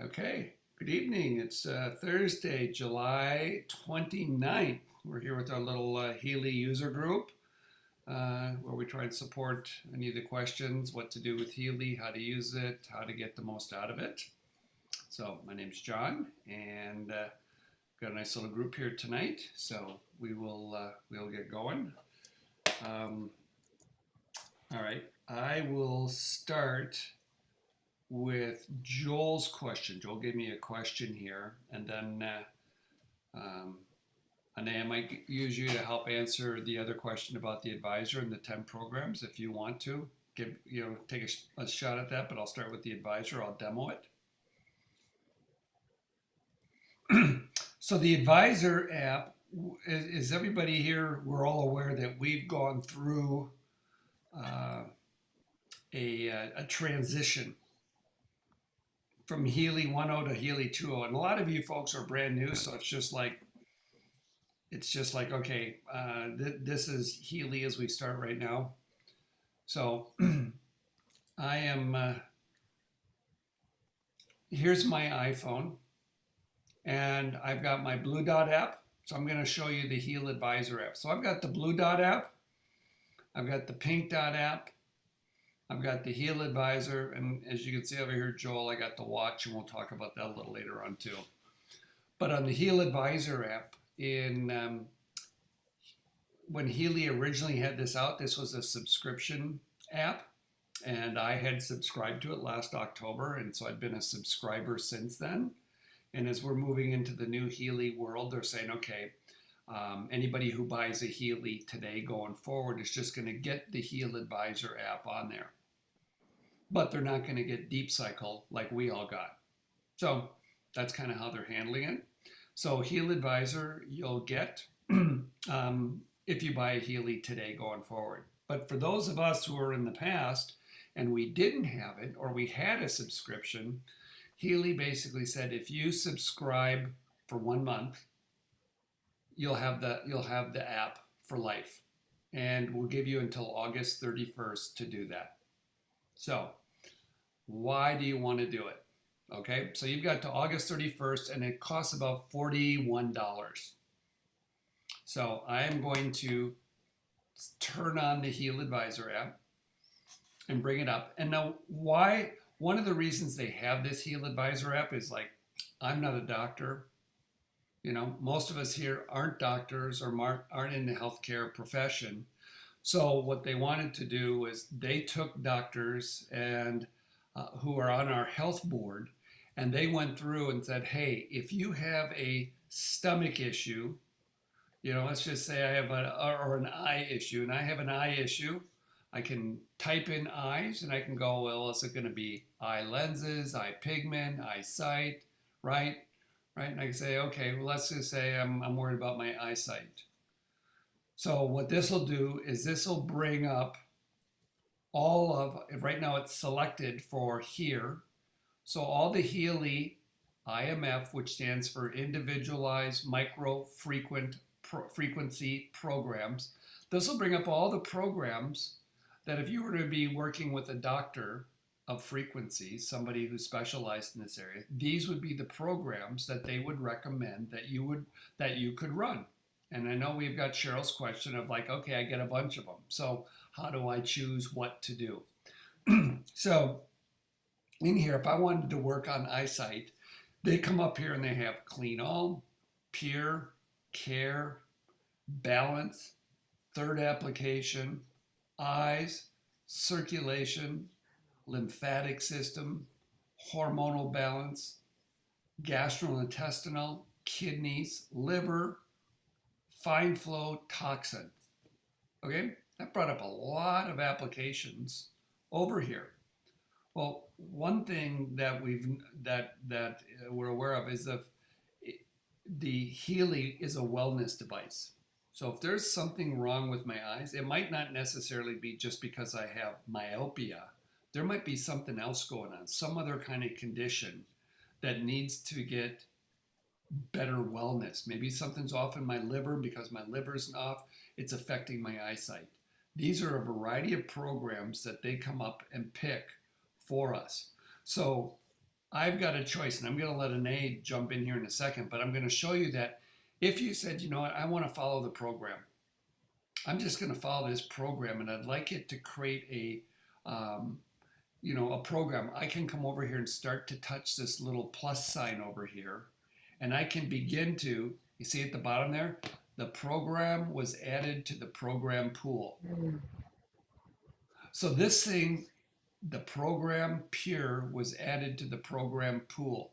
Okay, good evening. It's Thursday, July 29th. We're here with our little Healy user group where we try and support any of the questions, what to do with Healy, how to use it, how to get the most out of it. So my name's John and got a nice little group here tonight. So we'll get going. Um, all right, I will start with Joel's question. Joel gave me a question here, and then um, Anaya might use you to help answer the other question about the advisor and the 10 programs if you want to. Take a shot at that, but I'll start with the advisor. I'll demo it. So the advisor app, is everybody here, we're all aware that we've gone through uh, a transition from Healy 1.0 to Healy 2.0. And a lot of you folks are brand new, so it's just like okay, this is Healy as we start right now. So I am, here's my iPhone, and I've got my Blue Dot app. So I'm going to show you the Heal Advisor app. So I've got the Blue Dot app, I've got the Pink Dot app, I've got the Heal Advisor, and as you can see over here, Joel, I got the watch, and we'll talk about that a little later on too. But on the Heal Advisor app, when Healy originally had this out, this was a subscription app, and I had subscribed to it last October, and so I've been a subscriber since then. And as we're moving into the new Healy world, they're saying, okay, anybody who buys a Healy today going forward is just going to get the Heal Advisor app on there. But they're not going to get Deep Cycle like we all got. So that's kind of how they're handling it. So Heal Advisor you'll get if you buy a Healy today going forward. But for those of us who are in the past and we didn't have it, or we had a subscription, Healy basically said if you subscribe for 1 month, you'll have the app for life, and we'll give you until August 31st to do that. So why do you want to do it? Okay, so you've got to August 31st, and it costs about $41. So I am going to turn on the Heal Advisor app and bring it up. And now why? One of the reasons they have this Heal Advisor app is like, I'm not a doctor. You know, most of us here aren't doctors or aren't in the healthcare profession. So what they wanted to do was they took doctors and who are on our health board, and they went through and said, hey, if you have a stomach issue, let's just say I have an eye issue, and I have an eye issue, I can type in eyes and I can go, well, is it going to be eye lenses, eye pigment, eyesight, right? Right? And I can say, okay, well, let's just say I'm worried about my eyesight. So what this will do is this will bring up right now it's selected for here. So all the Healy IMF, which stands for Individualized Micro Frequency Programs, this will bring up all the programs that if you were to be working with a doctor of frequency, somebody who specialized in this area, these would be the programs that they would recommend that you could run. And I know we've got Cheryl's question of like, okay, I get a bunch of them. So how do I choose what to do? So in here, if I wanted to work on eyesight, they come up here and they have Clean All, Pure, Care, Balance, Third Application, Eyes, Circulation, Lymphatic System, Hormonal Balance, Gastrointestinal, Kidneys, Liver, Fine Flow, Toxin. Okay, that brought up a lot of applications over here. Well, one thing that we're aware of is the Healy is a wellness device. So if there's something wrong with my eyes, it might not necessarily be just because I have myopia. There might be something else going on, some other kind of condition that needs to get better wellness. Maybe something's off in my liver because my liver's off. It's affecting my eyesight. These are a variety of programs that they come up and pick for us. So I've got a choice, and I'm going to let Anae jump in here in a second, but I'm going to show you that if you said, you know what, I want to follow the program, I'm just going to follow this program, and I'd like it to create a program. I can come over here and start to touch this little plus sign over here, and I can begin to, you see at the bottom there, the program was added to the program pool. So this thing, the program pure was added to the program pool.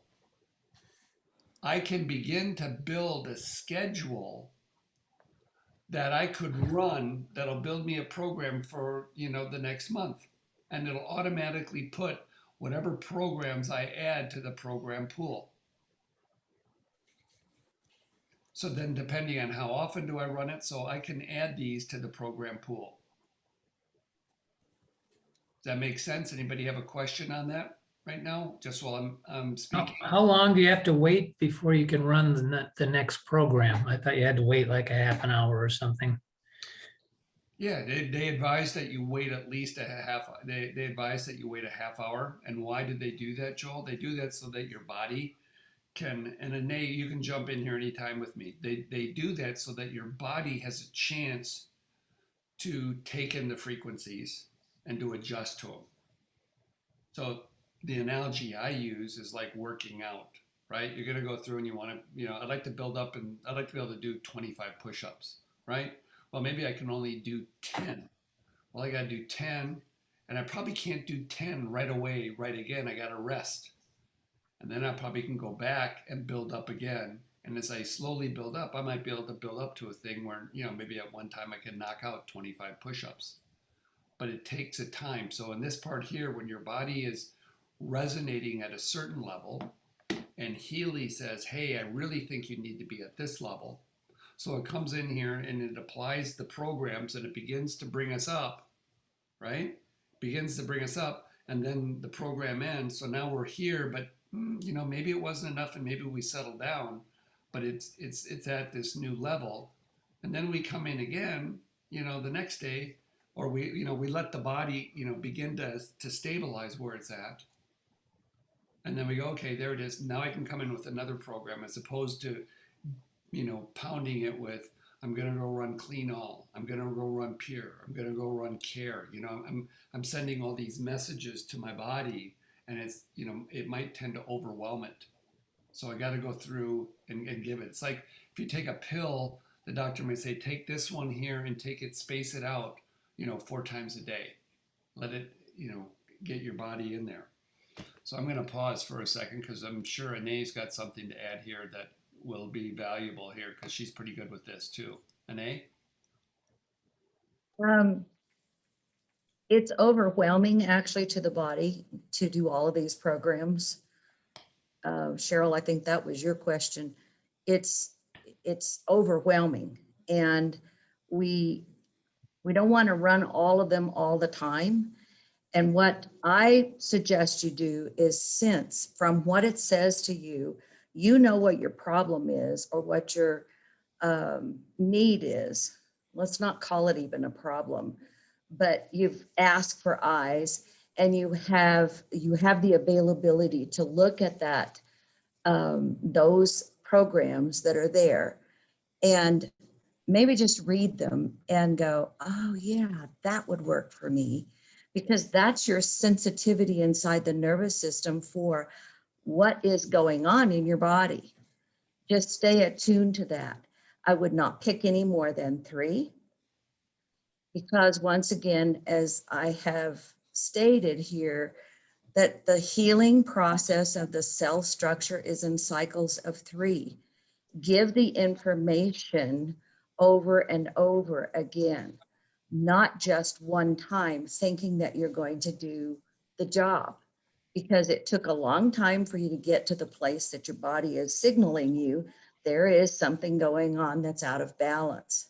I can begin to build a schedule that I could run that'll build me a program for, the next month. And it'll automatically put whatever programs I add to the program pool. So then depending on how often do I run it, so I can add these to the program pool. Does that make sense? Anybody have a question on that right now? Just while I'm speaking. How long do you have to wait before you can run the next program? I thought you had to wait like a half an hour or something. Yeah, they advise that you wait at least a half. They advise that you wait a half hour. And why did they do that, Joel? They do that so that your body can. And Anae, you can jump in here anytime with me. They do that so that your body has a chance to take in the frequencies and to adjust to them. So the analogy I use is like working out, right? You're going to go through and you want to, I'd like to build up and I'd like to be able to do 25 push-ups, right? Well, maybe I can only do 10. Well, I got to do 10, and I probably can't do 10 right away, right again. I got to rest. And then I probably can go back and build up again. And as I slowly build up, I might be able to build up to a thing where, maybe at one time I can knock out 25 push-ups. But it takes a time. So in this part here, when your body is resonating at a certain level, and Healy says, hey, I really think you need to be at this level. So it comes in here and it applies the programs and it begins to bring us up, right? Begins to bring us up, and then the program ends. So now we're here, but maybe it wasn't enough, and maybe we settle down, but it's at this new level, and then we come in again, the next day, or we let the body, begin to stabilize where it's at, and then we go, okay, there it is. Now I can come in with another program as opposed to pounding it with, I'm going to go run Clean All. I'm going to go run Pure. I'm going to go run Care. I'm sending all these messages to my body, and it's, it might tend to overwhelm it. So I got to go through and give it. It's like if you take a pill, the doctor may say, take this one here and take it, space it out, 4 times a day. Let it, get your body in there. So I'm going to pause for a second because I'm sure Anae's got something to add here that will be valuable here because she's pretty good with this too. Anae? It's overwhelming actually to the body to do all of these programs. Cheryl, I think that was your question. It's overwhelming, and we don't want to run all of them all the time. And what I suggest you do is sense from what it says to you, what your problem is or what your need is. Let's not call it even a problem, but you've asked for eyes, and you have the availability to look at that, those programs that are there, and maybe just read them and go, oh yeah, that would work for me, because that's your sensitivity inside the nervous system for what is going on in your body. Just stay attuned to that. I would not pick any more than 3, because once again, as I have stated here, that the healing process of the cell structure is in cycles of 3. Give the information over and over again, not just one time thinking that you're going to do the job, because it took a long time for you to get to the place that your body is signaling you there is something going on that's out of balance.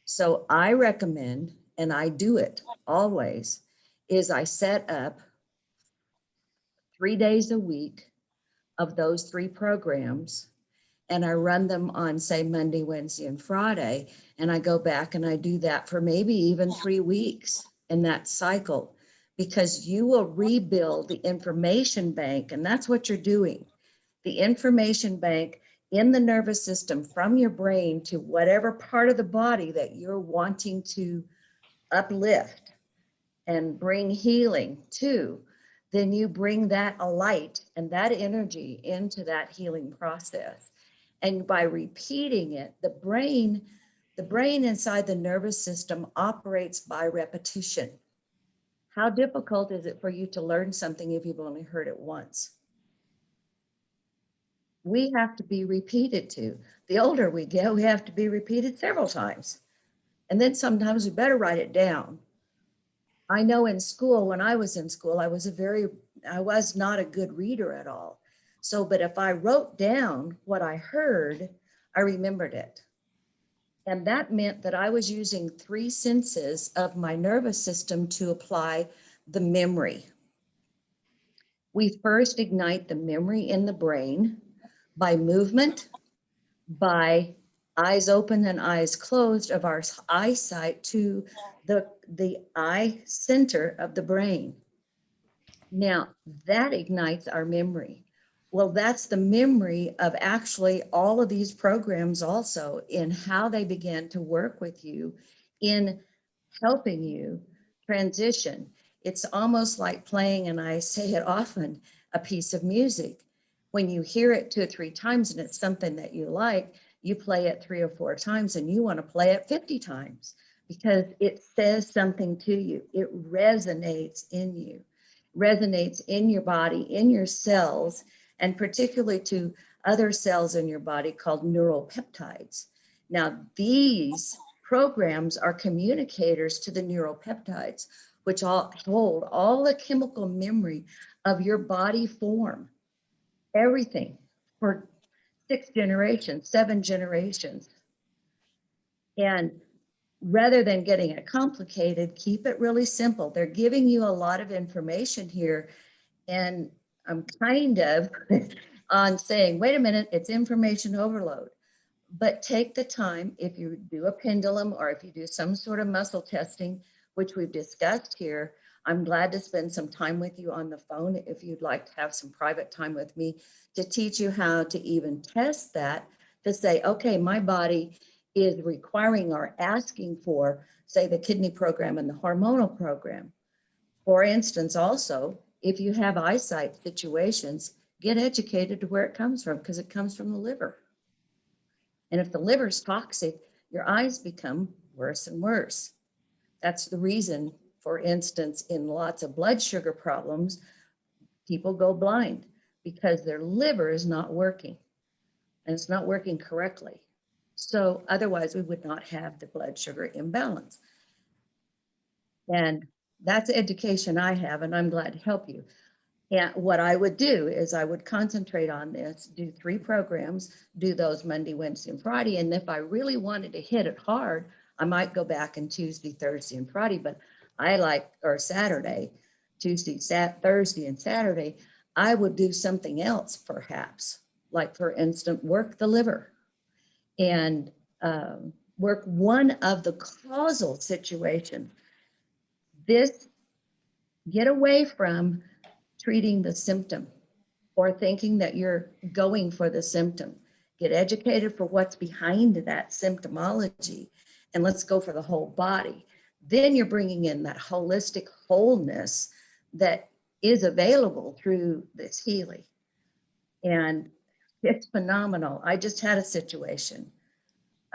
So I recommend, and I do it always, is I set up 3 days a week of those 3 programs, and I run them on, say, Monday, Wednesday, and Friday. And I go back and I do that for maybe even 3 weeks in that cycle, because you will rebuild the information bank, and that's what you're doing. The information bank in the nervous system from your brain to whatever part of the body that you're wanting to uplift and bring healing to, then you bring that a light and that energy into that healing process. And by repeating it, the brain inside the nervous system operates by repetition. How difficult is it for you to learn something if you've only heard it once? We have to be repeated to. The older we get, we have to be repeated several times. And then sometimes we better write it down. I know in school, when I was in school, I was not a good reader at all. So, but if I wrote down what I heard, I remembered it. And that meant that I was using 3 senses of my nervous system to apply the memory. We first ignite the memory in the brain by movement, by eyes open and eyes closed of our eyesight to the eye center of the brain. Now that ignites our memory. Well, that's the memory of actually all of these programs also in how they began to work with you in helping you transition. It's almost like playing, and I say it often, a piece of music. When you hear it 2 or 3 times and it's something that you like, you play it 3 or 4 times and you want to play it 50 times because it says something to you. It resonates in you, resonates in your body, in your cells, and particularly to other cells in your body called neuropeptides. Now, these programs are communicators to the neuropeptides, which all hold all the chemical memory of your body form, everything for 6 generations, 7 generations. And rather than getting it complicated, keep it really simple. They're giving you a lot of information here. And I'm kind of on saying, wait a minute, it's information overload. But take the time, if you do a pendulum or if you do some sort of muscle testing, which we've discussed here, I'm glad to spend some time with you on the phone if you'd like to have some private time with me to teach you how to even test that, to say, okay, my body is requiring or asking for, say, the kidney program and the hormonal program. For instance, also, if you have eyesight situations, get educated to where it comes from, because it comes from the liver. And if the liver's toxic, your eyes become worse and worse. That's the reason, for instance, in lots of blood sugar problems, people go blind because their liver is not working and it's not working correctly. So otherwise we would not have the blood sugar imbalance. And that's education I have, and I'm glad to help you. And what I would do is I would concentrate on this, do 3 programs, do those Monday, Wednesday, and Friday. And if I really wanted to hit it hard, I might go back on Tuesday, Thursday, and Friday, but or Saturday, Tuesday, Thursday, and Saturday, I would do something else perhaps, like for instance, work the liver and work one of the causal situations. Get away from treating the symptom or thinking that you're going for the symptom. Get educated for what's behind that symptomology, and let's go for the whole body. Then you're bringing in that holistic wholeness that is available through this healing. And it's phenomenal. I just had a situation.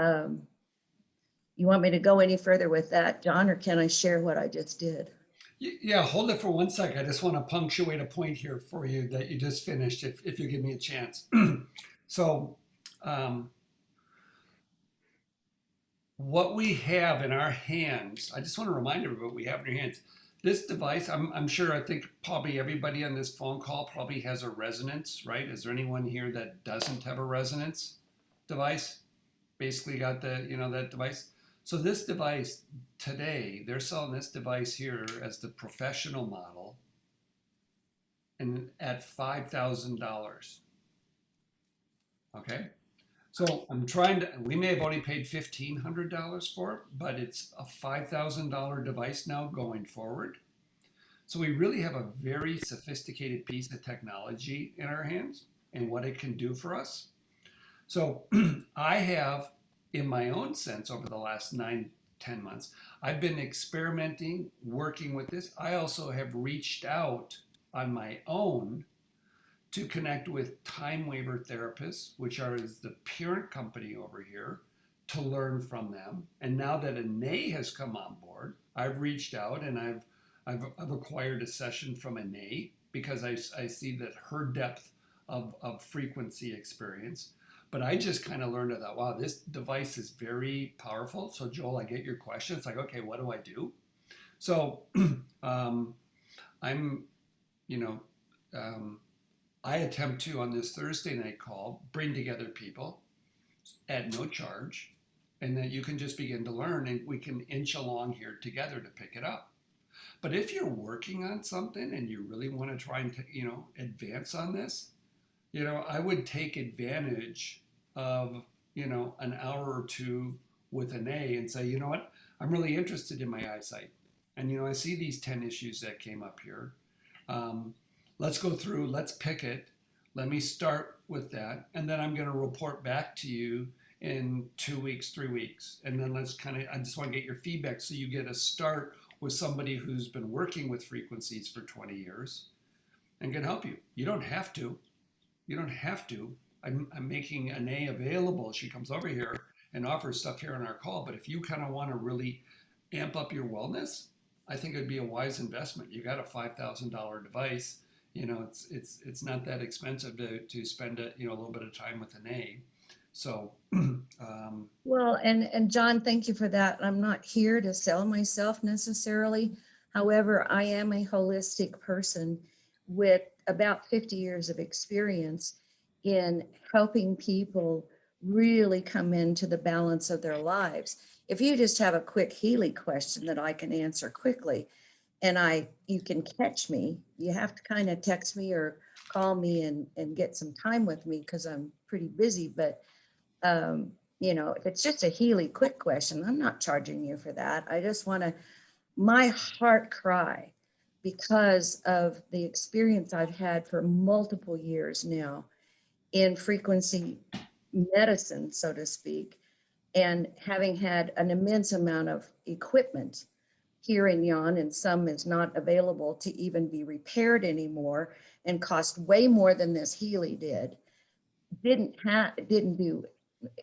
You want me to go any further with that, John, or can I share what I just did? Yeah, hold it for 1 second. I just want to punctuate a point here for you that you just finished, if you give me a chance. So, what we have in our hands, I just want to remind everybody what we have in your hands. This device, I'm sure, I think probably everybody on this phone call probably has a resonance, right? Is there anyone here that doesn't have a resonance device? Basically got that device. So this device today, they're selling this device here as the professional model and at $5,000. Okay. So we may have only paid $1,500 for it, but it's a $5,000 device now going forward. So we really have a very sophisticated piece of technology in our hands and what it can do for us. So I have, in my own sense, over the last 9, 10 months, I've been experimenting, working with this. I also have reached out on my own to connect with time waiver therapists, which are is the parent company over here, to learn from them. And now that Anae has come on board, I've reached out and I've acquired a session from Anae because I see that her depth of frequency experience. But I just kind of learned that, wow, this device is very powerful. So Joel, I get your question. It's like, okay, what do I do? So I'm, you know, um, I attempt to, on this Thursday night call, bring together people at no charge, and that you can just begin to learn, and we can inch along here together to pick it up. But if you're working on something and you really want to try and advance on this, I would take advantage of an hour or two with an A and say, you know what, I'm really interested in my eyesight, and I see these 10 issues that came up here. Let's go through, let's pick it. Let me start with that. And then I'm going to report back to you in 2 weeks, 3 weeks. And then I just want to get your feedback so you get a start with somebody who's been working with frequencies for 20 years and can help you. You don't have to. You don't have to. I'm making Anae available. She comes over here and offers stuff here on our call. But if you kind of want to really amp up your wellness, I think it'd be a wise investment. You got a $5,000 device. It's not that expensive to spend a little bit of time with Anae. So Well, and John, thank you for that. I'm not here to sell myself necessarily. However, I am a holistic person with about 50 years of experience in helping people really come into the balance of their lives. If you just have a quick Healy question that I can answer quickly, and you can catch me, you have to kind of text me or call me and get some time with me because I'm pretty busy. But if it's just a Healy quick question, I'm not charging you for that. I just want to, my heart cry, because of the experience I've had for multiple years now in frequency medicine, so to speak, and having had an immense amount of equipment here in Yon, and some is not available to even be repaired anymore and cost way more than this Healy did. It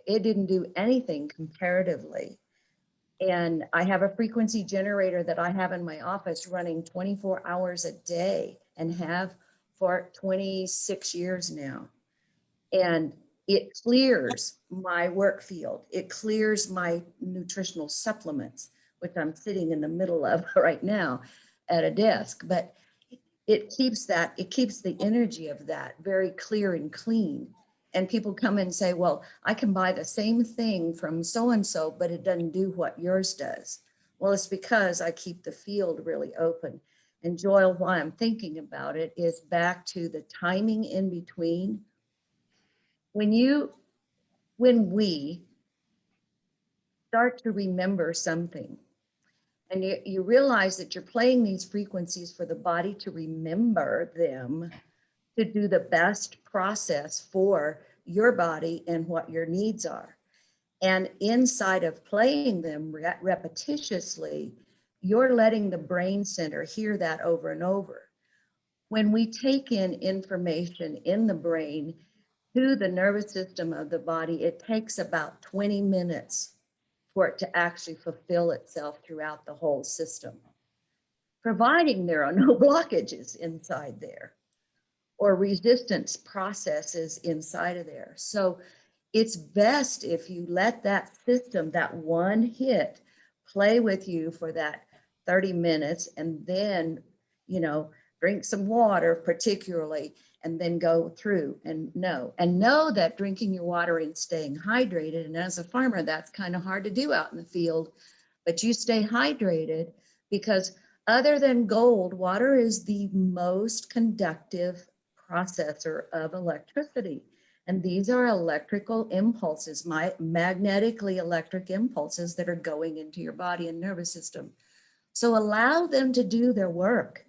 didn't do anything comparatively. And I have a frequency generator that I have in my office running 24 hours a day and have for 26 years now. And it clears my work field. It clears my nutritional supplements, which I'm sitting in the middle of right now at a desk. But it keeps the energy of that very clear and clean. And people come and say, well, I can buy the same thing from so-and-so, but it doesn't do what yours does. Well, it's because I keep the field really open. And Joel, why I'm thinking about it is back to the timing in between. When we start to remember something, and you realize that you're playing these frequencies for the body to remember them, to do the best process for your body and what your needs are. And inside of playing them repetitiously, you're letting the brain center hear that over and over. When we take in information in the brain to the nervous system of the body, it takes about 20 minutes for it to actually fulfill itself throughout the whole system, providing there are no blockages inside there or resistance processes inside of there. So it's best if you let that system, that one hit, play with you for that 30 minutes and then, drink some water particularly, and then go through and know that drinking your water and staying hydrated. And as a farmer, that's kind of hard to do out in the field, but you stay hydrated because other than gold, water is the most conductive processor of electricity. And these are electrical impulses, magnetically electric impulses that are going into your body and nervous system. So allow them to do their work.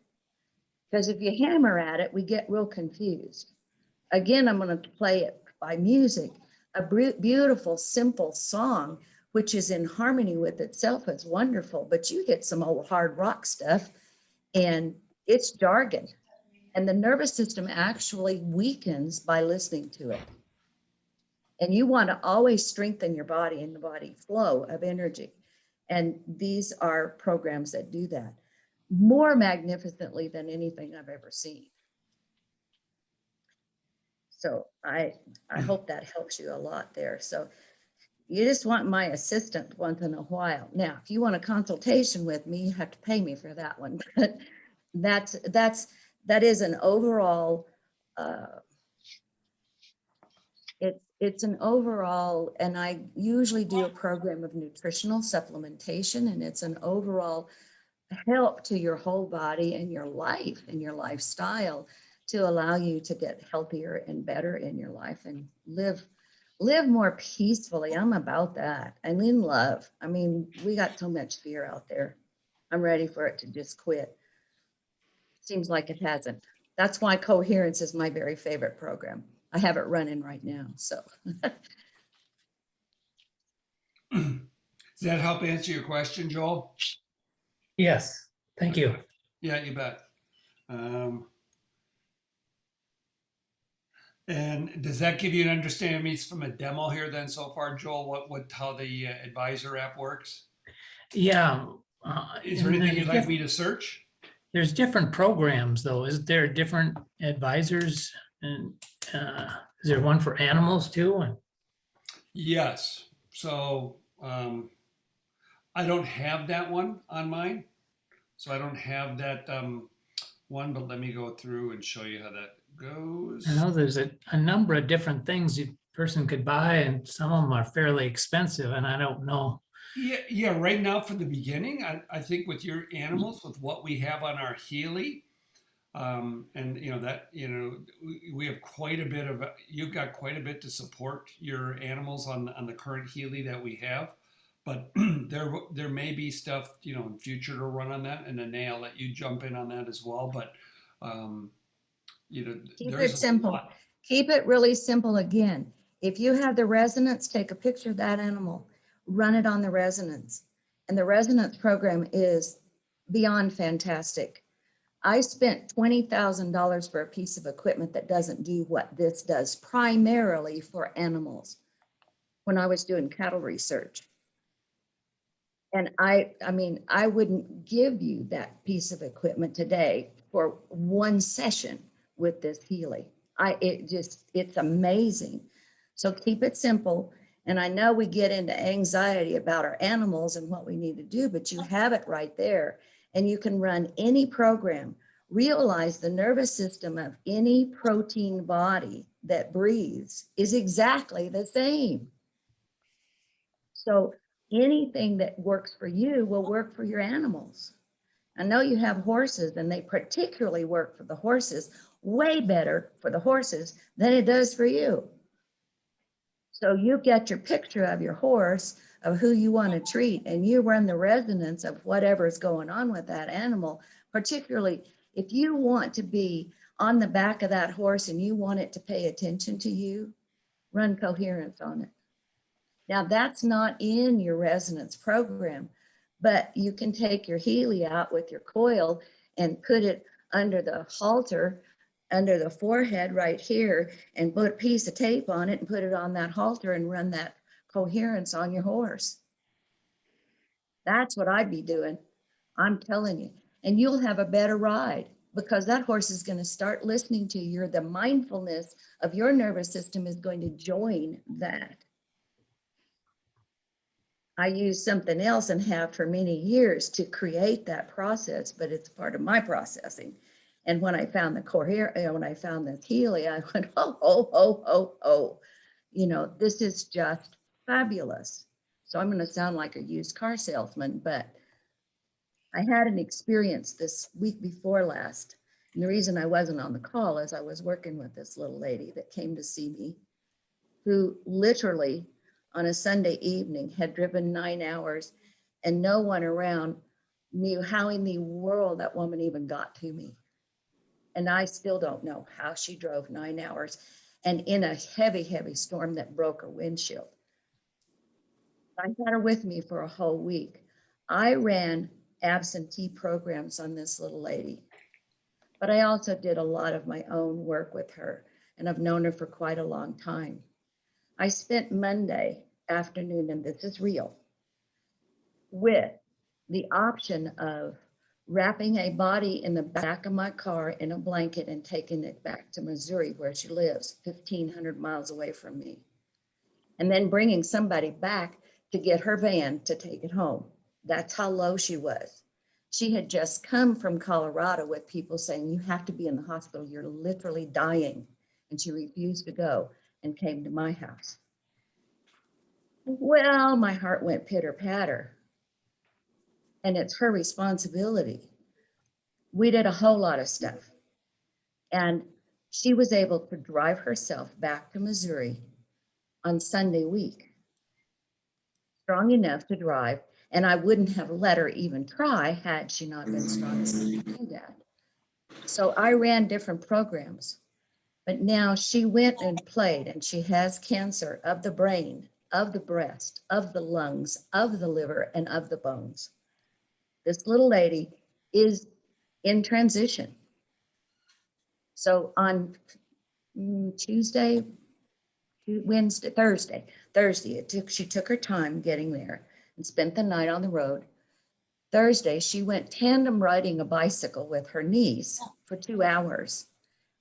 Because if you hammer at it, we get real confused. Again, I'm going to play it by music. A beautiful, simple song, which is in harmony with itself, is wonderful. But you hit some old hard rock stuff and it's jargon. And the nervous system actually weakens by listening to it. And you want to always strengthen your body and the body flow of energy. And these are programs that do that more magnificently than anything I've ever seen. So I hope that helps you a lot there. So you just want my assistant once in a while. Now, if you want a consultation with me, you have to pay me for that one. But that is an overall, it's an overall, and I usually do a program of nutritional supplementation, and it's an overall help to your whole body and your life and your lifestyle to allow you to get healthier and better in your life and live more peacefully. I'm about that. I'm in love. I mean, we got so much fear out there. I'm ready for it to just quit. Seems like it hasn't. That's why Coherence is my very favorite program. I have it running right now. So Does that help answer your question, Joel? Yes, thank you. Yeah, you bet. And does that give you an understanding, at least from a demo here then so far, Joel, how the advisor app works? Yeah. Is there and anything you'd like there's me to search? There's different programs though. Is there different advisors and is there one for animals too? And Yes. So I don't have that one on mine. So I don't have that one, but let me go through and show you how that goes. I know there's a number of different things a person could buy, and some of them are fairly expensive, and I don't know. Yeah. Right now, for the beginning, I think with your animals, with what we have on our Healy, and we have quite a bit of. You've got quite a bit to support your animals on the current Healy that we have, but there may be stuff in future to run on that, and then I'll let you jump in on that as well. But keep there's it a simple. lot. Keep it really simple again. If you have the resonance, take a picture of that animal, run it on the resonance. And the resonance program is beyond fantastic. I spent $20,000 for a piece of equipment that doesn't do what this does, primarily for animals, when I was doing cattle research. And I mean, I wouldn't give you that piece of equipment today for one session with this Healy. It's amazing. So keep it simple. And I know we get into anxiety about our animals and what we need to do, but you have it right there. And you can run any program. Realize the nervous system of any protein body that breathes is exactly the same. So anything that works for you will work for your animals. I know you have horses, and they particularly work for the horses, way better for the horses than it does for you. So you get your picture of your horse, of who you want to treat, and you run the resonance of whatever's going on with that animal, particularly if you want to be on the back of that horse and you want it to pay attention to you, run Coherence on it. Now that's not in your resonance program, but you can take your Healy out with your coil and put it under the halter, under the forehead right here, and put a piece of tape on it and put it on that halter and run that Coherence on your horse. That's what I'd be doing. I'm telling you. And you'll have a better ride because that horse is going to start listening to you. The mindfulness of your nervous system is going to join that. I use something else and have for many years to create that process, but it's part of my processing. And when I found the when I found the Healy, I went, oh, this is just fabulous. So I'm going to sound like a used car salesman, but I had an experience this week before last. And the reason I wasn't on the call is I was working with this little lady that came to see me, who literally on a Sunday evening had driven 9 hours, and no one around knew how in the world that woman even got to me. And I still don't know how she drove 9 hours and in a heavy, heavy storm that broke her windshield. I had her with me for a whole week. I ran absentee programs on this little lady, but I also did a lot of my own work with her, and I've known her for quite a long time. I spent Monday afternoon, and this is real, with the option of wrapping a body in the back of my car in a blanket and taking it back to Missouri, where she lives, 1,500 miles away from me, and then bringing somebody back to get her van to take it home. That's how low she was. She had just come from Colorado with people saying, you have to be in the hospital, you're literally dying. And she refused to go and came to my house. Well, my heart went pitter patter. And it's her responsibility. We did a whole lot of stuff. And she was able to drive herself back to Missouri on Sunday week, strong enough to drive. And I wouldn't have let her even try had she not been strong enough to do that. So I ran different programs, but now she went and played, and she has cancer of the brain, of the breast, of the lungs, of the liver, and of the bones. This little lady is in transition. So on Tuesday, Wednesday, Thursday, she took her time getting there and spent the night on the road. Thursday, she went tandem riding a bicycle with her niece for 2 hours.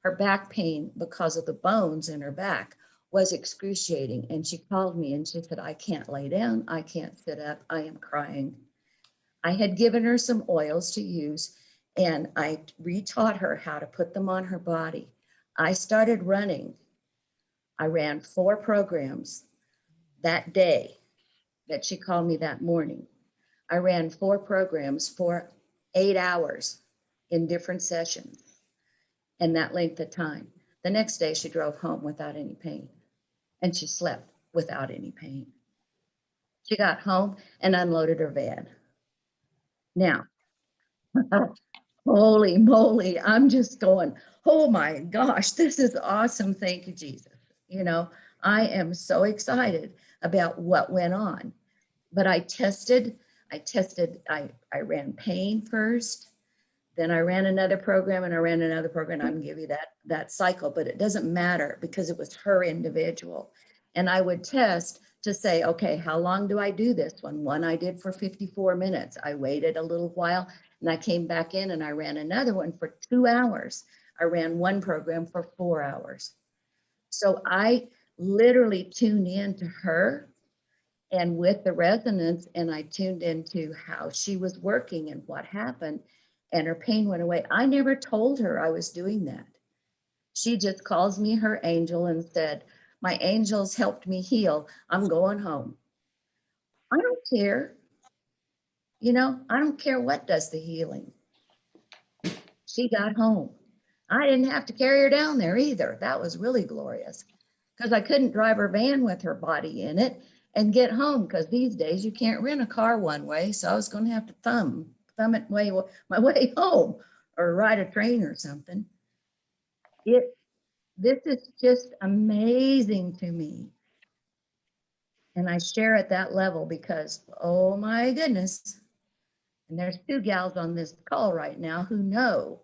Her back pain, because of the bones in her back, was excruciating. And she called me and she said, I can't lay down. I can't sit up. I am crying. I had given her some oils to use, and I retaught her how to put them on her body. I started running. I ran 4 programs that day that she called me that morning. I ran 4 programs for 8 hours in different sessions in that length of time. The next day she drove home without any pain, and she slept without any pain. She got home and unloaded her van. Now, holy moly, I'm just going, oh my gosh, this is awesome. Thank you, Jesus. You know, I am so excited about what went on. But I ran pain first, then I ran another program, and I ran another program. I'm gonna give you that cycle, but it doesn't matter because it was her individual. And I would test to say, okay, how long do I do this one? One I did for 54 minutes. I waited a little while and I came back in and I ran another one for 2 hours. I ran one program for 4 hours. So I literally tuned in to her and with the resonance, and I tuned into how she was working and what happened, and her pain went away. I never told her I was doing that. She just calls me her angel and said, my angels helped me heal. I'm going home. I don't care. You know, I don't care what does the healing. She got home. I didn't have to carry her down there either. That was really glorious because I couldn't drive her van with her body in it and get home, because these days you can't rent a car one way. So I was going to have to thumb it my way home, or ride a train or something. This is just amazing to me. And I share at that level because, oh my goodness. And there's 2 gals on this call right now who know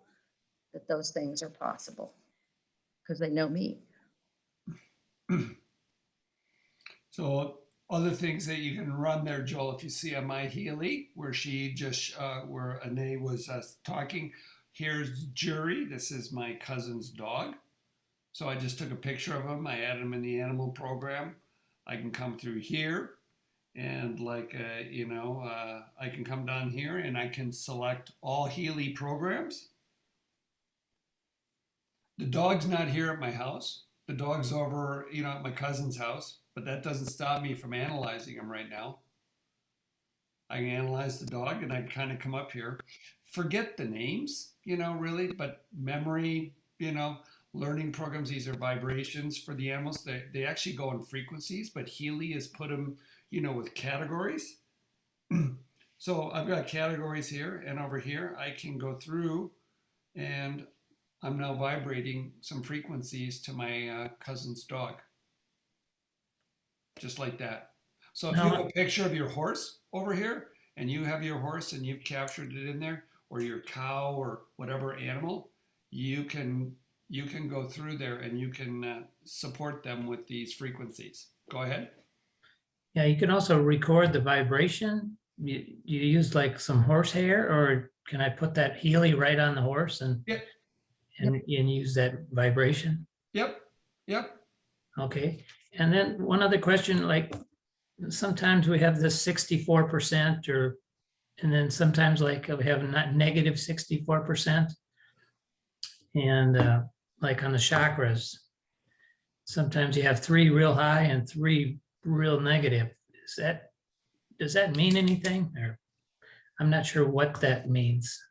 that those things are possible because they know me. So other things that you can run there, Joel, if you see on my Healy, where she just, where Ane was talking, here's Jury. This is my cousin's dog. So I just took a picture of him. I added him in the animal program. I can come through here and I can come down here and I can select all Healy programs. The dog's not here at my house. The dog's over, at my cousin's house, but that doesn't stop me from analyzing him right now. I can analyze the dog and I kind of come up here, forget the names, really, but memory, learning programs, these are vibrations for the animals. They actually go in frequencies, but Healy has put them, with categories. So I've got categories here, and over here I can go through and I'm now vibrating some frequencies to my cousin's dog. Just like that. So if you have Now, a picture of your horse over here and you have your horse and you've captured it in there, or your cow or whatever animal, you can go through there and you can support them with these frequencies. Go ahead. yeah, you can also record the vibration. You use like some horsehair, or can I put that Healy right on the horse and Yep. and use that vibration? Yep. Yep. Okay. And then one other question, like sometimes we have this 64% or, and then sometimes like we have not negative 64%. And like on the chakras, sometimes you have 3 real high and 3 real negative. Does that mean anything? Or I'm not sure what that means.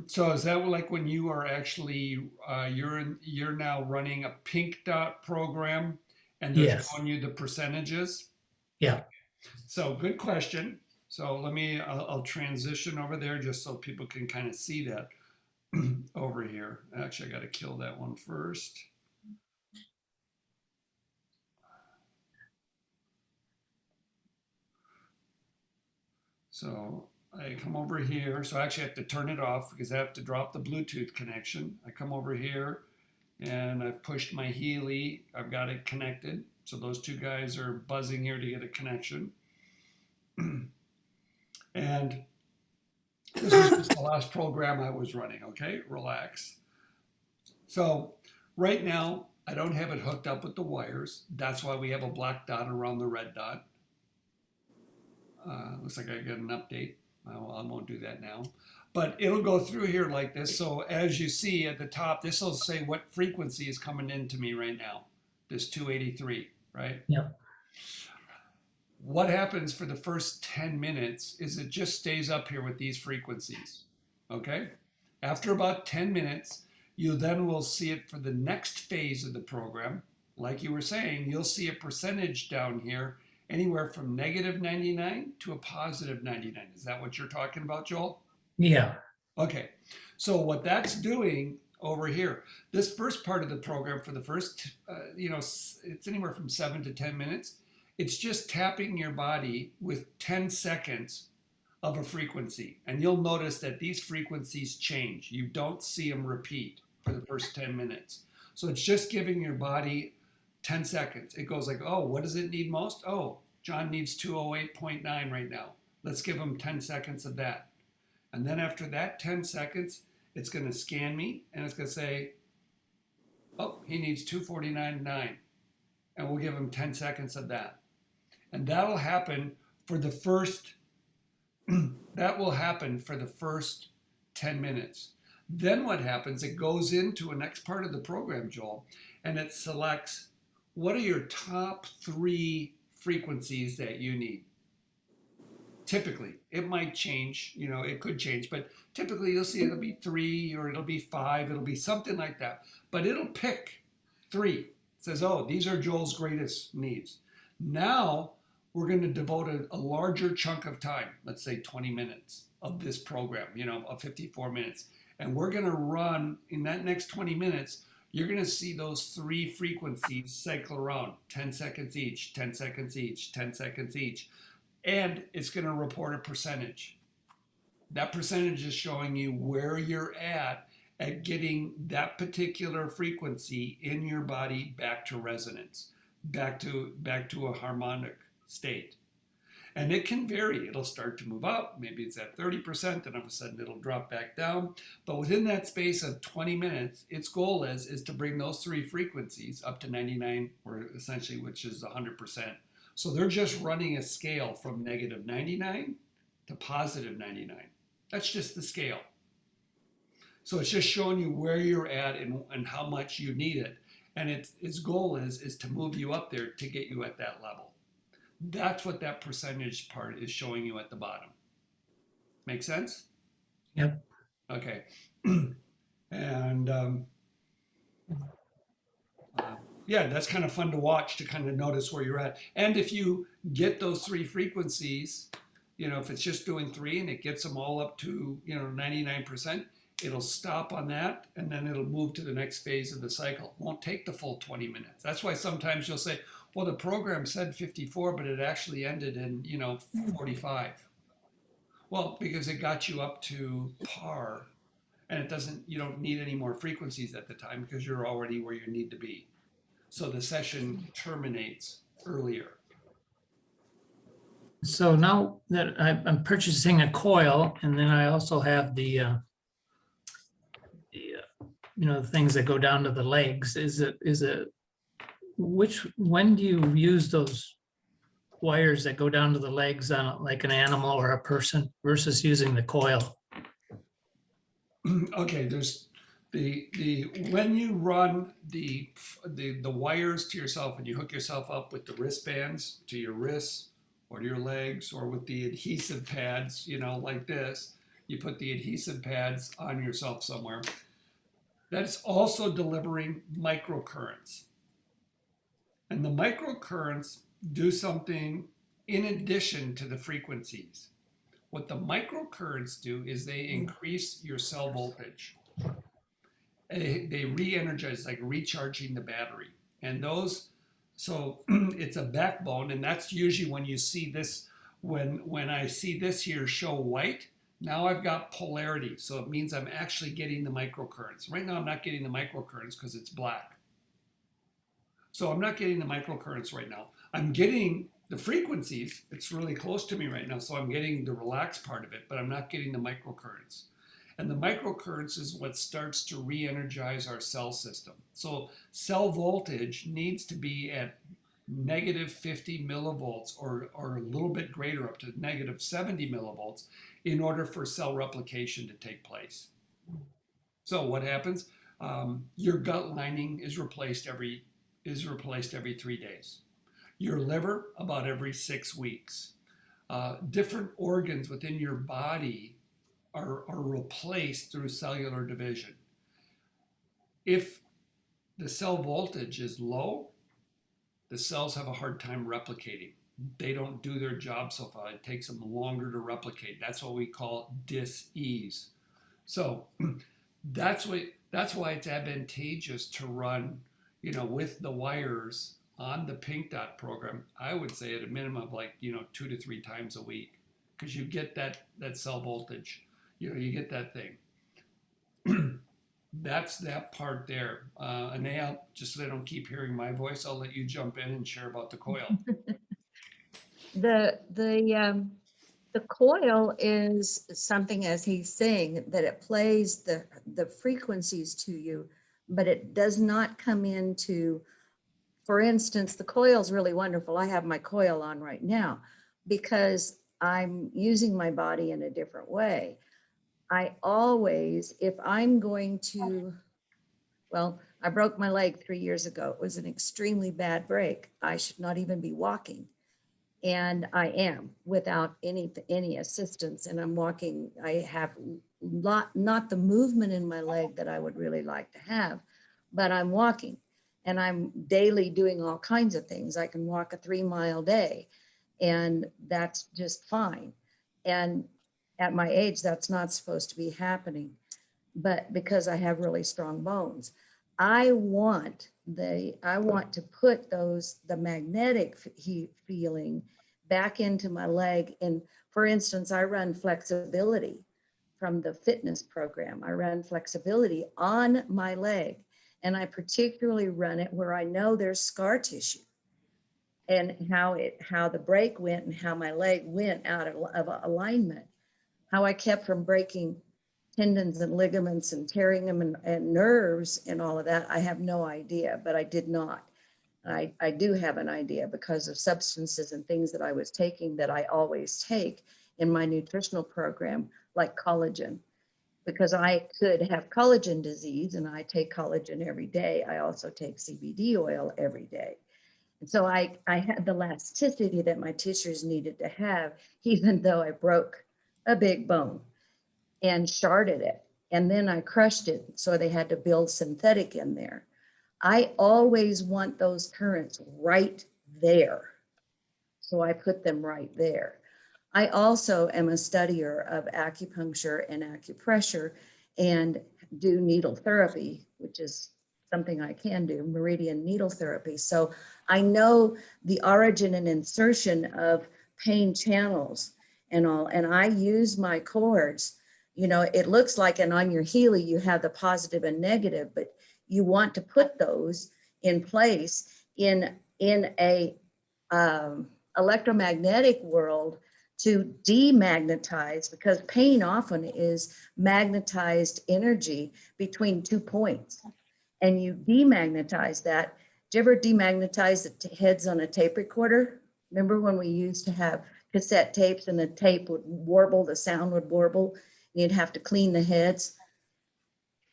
So is that like when you are actually you're now running a pink dot program and they're Yes. showing you the percentages? Yeah. So good question. So I'll transition over there just so people can kind of see that over here. Actually, I got to kill that one first. So I come over here. So I actually have to turn it off because I have to drop the Bluetooth connection. I come over here and I've pushed my Healy. I've got it connected. So those two guys are buzzing here to get a connection. And this is just the last program I was running, okay? Relax. So right now, I don't have it hooked up with the wires. That's why we have a black dot around the red dot. Looks like I got an update. I won't do that now. But it'll go through here like this. So as you see at the top, this will say what frequency is coming into me right now. This 283, right? Yep. What happens for the first 10 minutes is it just stays up here with these frequencies, okay? After about 10 minutes, you then will see it for the next phase of the program. Like you were saying, you'll see a percentage down here, anywhere from negative 99 to a positive 99. Is that what you're talking about, Joel? Yeah. Okay, so what that's doing over here, this first part of the program for the first, it's anywhere from 7 to 10 minutes. It's just tapping your body with 10 seconds of a frequency. And you'll notice that these frequencies change. You don't see them repeat for the first 10 minutes. So it's just giving your body 10 seconds. It goes like, oh, what does it need most? Oh, John needs 208.9 right now. Let's give him 10 seconds of that. And then after that 10 seconds, it's going to scan me and it's going to say, oh, he needs 249.9. And we'll give him 10 seconds of that. And that'll happen for the first, that will happen for the first 10 minutes. Then what happens, it goes into a next part of the program, Joel, and it selects what are your top 3 frequencies that you need. Typically, it might change, it could change, but typically you'll see it'll be 3 or it'll be 5, it'll be something like that. But it'll pick 3. It says, oh, these are Joel's greatest needs. Now, we're going to devote a larger chunk of time, let's say 20 minutes of this program, of 54 minutes. And we're going to run, in that next 20 minutes, you're going to see those 3 frequencies cycle around, 10 seconds each, 10 seconds each, 10 seconds each. And it's going to report a percentage. That percentage is showing you where you're at getting that particular frequency in your body back to resonance, back to a harmonic state. And it can vary. It'll start to move up. Maybe it's at 30%, and all of a sudden it'll drop back down. But within that space of 20 minutes, its goal is to bring those 3 frequencies up to 99, or essentially, which is 100%. So they're just running a scale from negative 99 to positive 99. That's just the scale. So it's just showing you where you're at and how much you need it. And its goal is to move you up there to get you at that level. That's what that percentage part is showing you at the bottom. Make sense? Yep. Okay. And yeah, that's kind of fun to watch, to kind of notice where you're at. And if you get those 3 frequencies, if it's just doing 3 and it gets them all up to, 99%, it'll stop on that, and then it'll move to the next phase of the cycle. It won't take the full 20 minutes. That's why sometimes you'll say, well, the program said 54, but it actually ended in, 45. Well, because it got you up to par, and you don't need any more frequencies at the time because you're already where you need to be. So the session terminates earlier. So now that I'm purchasing a coil, and then I also have the the things that go down to the legs, when do you use those wires that go down to the legs on like an animal or a person versus using the coil? Okay, there's when you run the wires to yourself and you hook yourself up with the wristbands to your wrists or to your legs, or with the adhesive pads, like this, you put the adhesive pads on yourself somewhere. That's also delivering microcurrents. And the microcurrents do something in addition to the frequencies. What the microcurrents do is they increase your cell voltage. They re-energize, like recharging the battery. And so it's a backbone, and that's usually when you see this, when I see this here show white, now I've got polarity. So it means I'm actually getting the microcurrents. Right now I'm not getting the microcurrents because it's black. So I'm not getting the microcurrents right now. I'm getting the frequencies. It's really close to me right now. So I'm getting the relaxed part of it, but I'm not getting the microcurrents. And the microcurrents is what starts to re-energize our cell system. So cell voltage needs to be at negative 50 millivolts or a little bit greater, up to negative 70 millivolts, in order for cell replication to take place. So what happens? Your gut lining is replaced every 3 days. Your liver about every 6 weeks. Different organs within your body are replaced through cellular division. If the cell voltage is low, the cells have a hard time replicating. They don't do their job so far. It takes them longer to replicate. That's what we call dis-ease. So that's why it's advantageous to run, with the wires on the Pink Dot program. I would say at a minimum of 2 to 3 times a week, because you get that cell voltage. You get that thing. That's that part there. Anea, just so they don't keep hearing my voice, I'll let you jump in and share about the coil. The coil is something, as he's saying, that it plays the frequencies to you, but it does not come into, for instance, the coil is really wonderful. I have my coil on right now because I'm using my body in a different way. I always, if I'm going to, well, I broke my leg 3 years ago. It was an extremely bad break. I should not even be walking. And I am without any assistance. And I'm walking, I have not the movement in my leg that I would really like to have, but I'm walking and I'm daily doing all kinds of things. I can walk a 3-mile day and that's just fine. And at my age, that's not supposed to be happening, but because I have really strong bones, I want to put the magnetic feeling back into my leg. And for instance, I run flexibility from the fitness program. I run flexibility on my leg, and I particularly run it where I know there's scar tissue, and how the break went and how my leg went out of alignment, how I kept from breaking tendons and ligaments and tearing them and nerves and all of that. I have no idea, but I did not. I do have an idea because of substances and things that I was taking that I always take in my nutritional program, like collagen, because I could have collagen disease and I take collagen every day. I also take CBD oil every day. And so I had the elasticity that my tissues needed to have, even though I broke a big bone and sharded it. And then I crushed it. So they had to build synthetic in there. I always want those currents right there. So I put them right there. I also am a studier of acupuncture and acupressure. and do needle therapy, which is something I can do, meridian needle therapy. So I know the origin and insertion of pain channels and all, and I use my cords. You know, it looks like, and on your Healy, you have the positive and negative, but you want to put those in place in a electromagnetic world to demagnetize, because pain often is magnetized energy between 2 points, and you demagnetize that. Do you ever demagnetize the heads on a tape recorder? Remember when we used to have cassette tapes and the tape would warble, the sound would warble, and you'd have to clean the heads?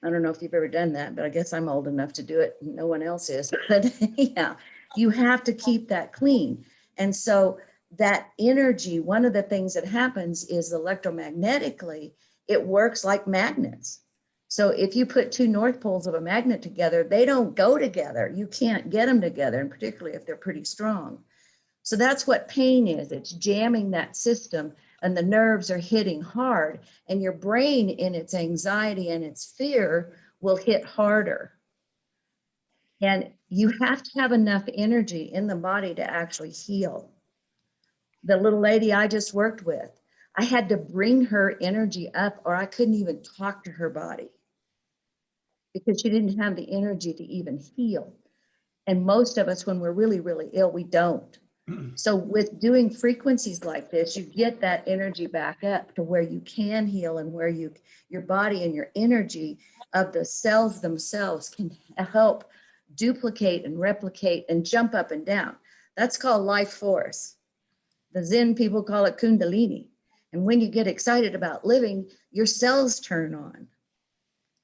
I don't know if you've ever done that, but I guess I'm old enough to do it. No one else is. But yeah, you have to keep that clean. And so that energy, one of the things that happens is electromagnetically, it works like magnets. So if you put two north poles of a magnet together, they don't go together. You can't get them together, and particularly if they're pretty strong. So that's what pain is. It's jamming that system, and the nerves are hitting hard, and your brain in its anxiety and its fear will hit harder. And you have to have enough energy in the body to actually heal. The little lady I just worked with, I had to bring her energy up, or I couldn't even talk to her body because she didn't have the energy to even heal. And most of us, when we're really, really ill, we don't. So with doing frequencies like this, you get that energy back up to where you can heal, and where your body and your energy of the cells themselves can help duplicate and replicate and jump up and down. That's called life force. The Zen people call it Kundalini. And when you get excited about living, your cells turn on.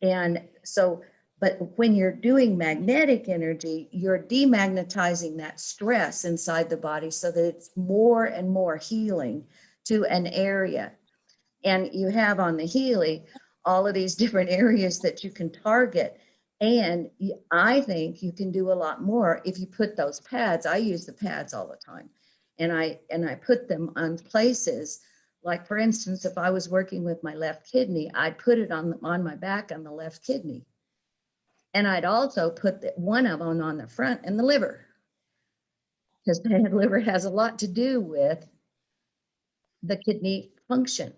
And so, but when you're doing magnetic energy, you're demagnetizing that stress inside the body so that it's more and more healing to an area. And you have on the Healy all of these different areas that you can target. And I think you can do a lot more if you put those pads. I use the pads all the time. And I put them on places, like, for instance, if I was working with my left kidney, I'd put it on my back on the left kidney. And I'd also put one of them on the front and the liver, because the liver has a lot to do with the kidney function.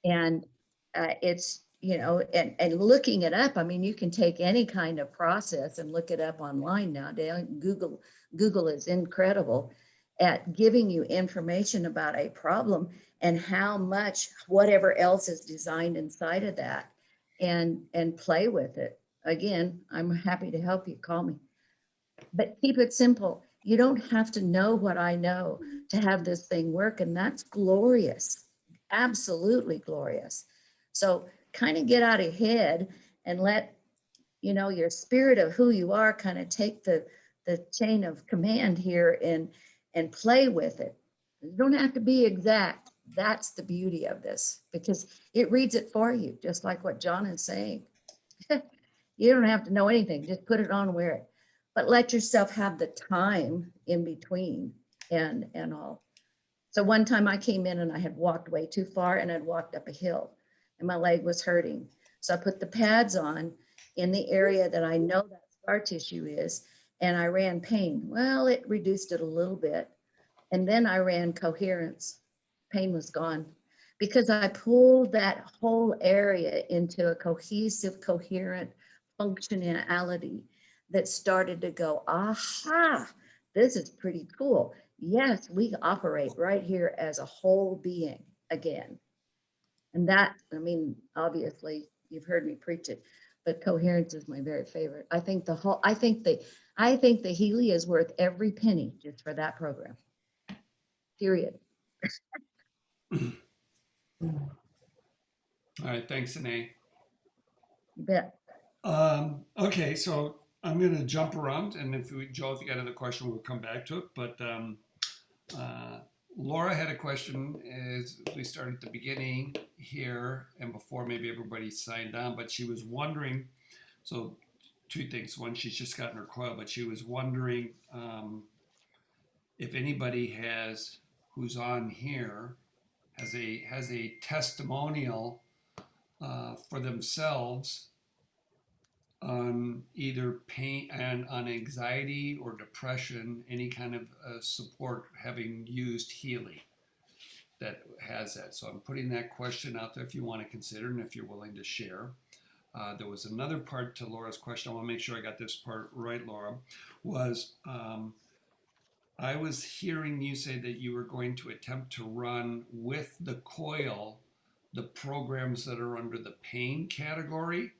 And it's, you know, and looking it up, I mean, you can take any kind of process and look it up online nowadays. Google is incredible at giving you information about a problem and how much whatever else is designed inside of that, and play with it. Again, I'm happy to help you. Call me. But keep it simple. You don't have to know what I know to have this thing work, and that's glorious. Absolutely glorious. So kind of get out of head and let, you know, your spirit of who you are kind of take the chain of command here and play with it. You don't have to be exact. That's the beauty of this, because it reads it for you, just like what John is saying. You don't have to know anything, just put it on, wear it, but let yourself have the time in between and all. So one time I came in and I had walked way too far, and I'd walked up a hill and my leg was hurting. So I put the pads on in the area that I know that scar tissue is, and I ran pain. Well, it reduced it a little bit. And then I ran coherence. Pain was gone, because I pulled that whole area into a cohesive, coherent functionality that started to go, aha, this is pretty cool. Yes, we operate right here as a whole being again. And that, I mean, obviously you've heard me preach it, but coherence is my very favorite. I think the Healy is worth every penny just for that program. Period. All right, thanks, Anae. You bet. Okay, so I'm going to jump around, and Joe, if you got another question, we'll come back to it. But Laura had a question as we started at the beginning here, and before maybe everybody signed on, but she was wondering, so two things. One, she's just gotten her coil, but she was wondering if anybody who's on here has a testimonial for themselves on either pain and on anxiety or depression, any kind of support having used Healy that has that. So I'm putting that question out there if you want to consider and if you're willing to share. There was another part to Laura's question. I want to make sure I got this part right, Laura. Was I was hearing you say that you were going to attempt to run with the coil the programs that are under the pain category,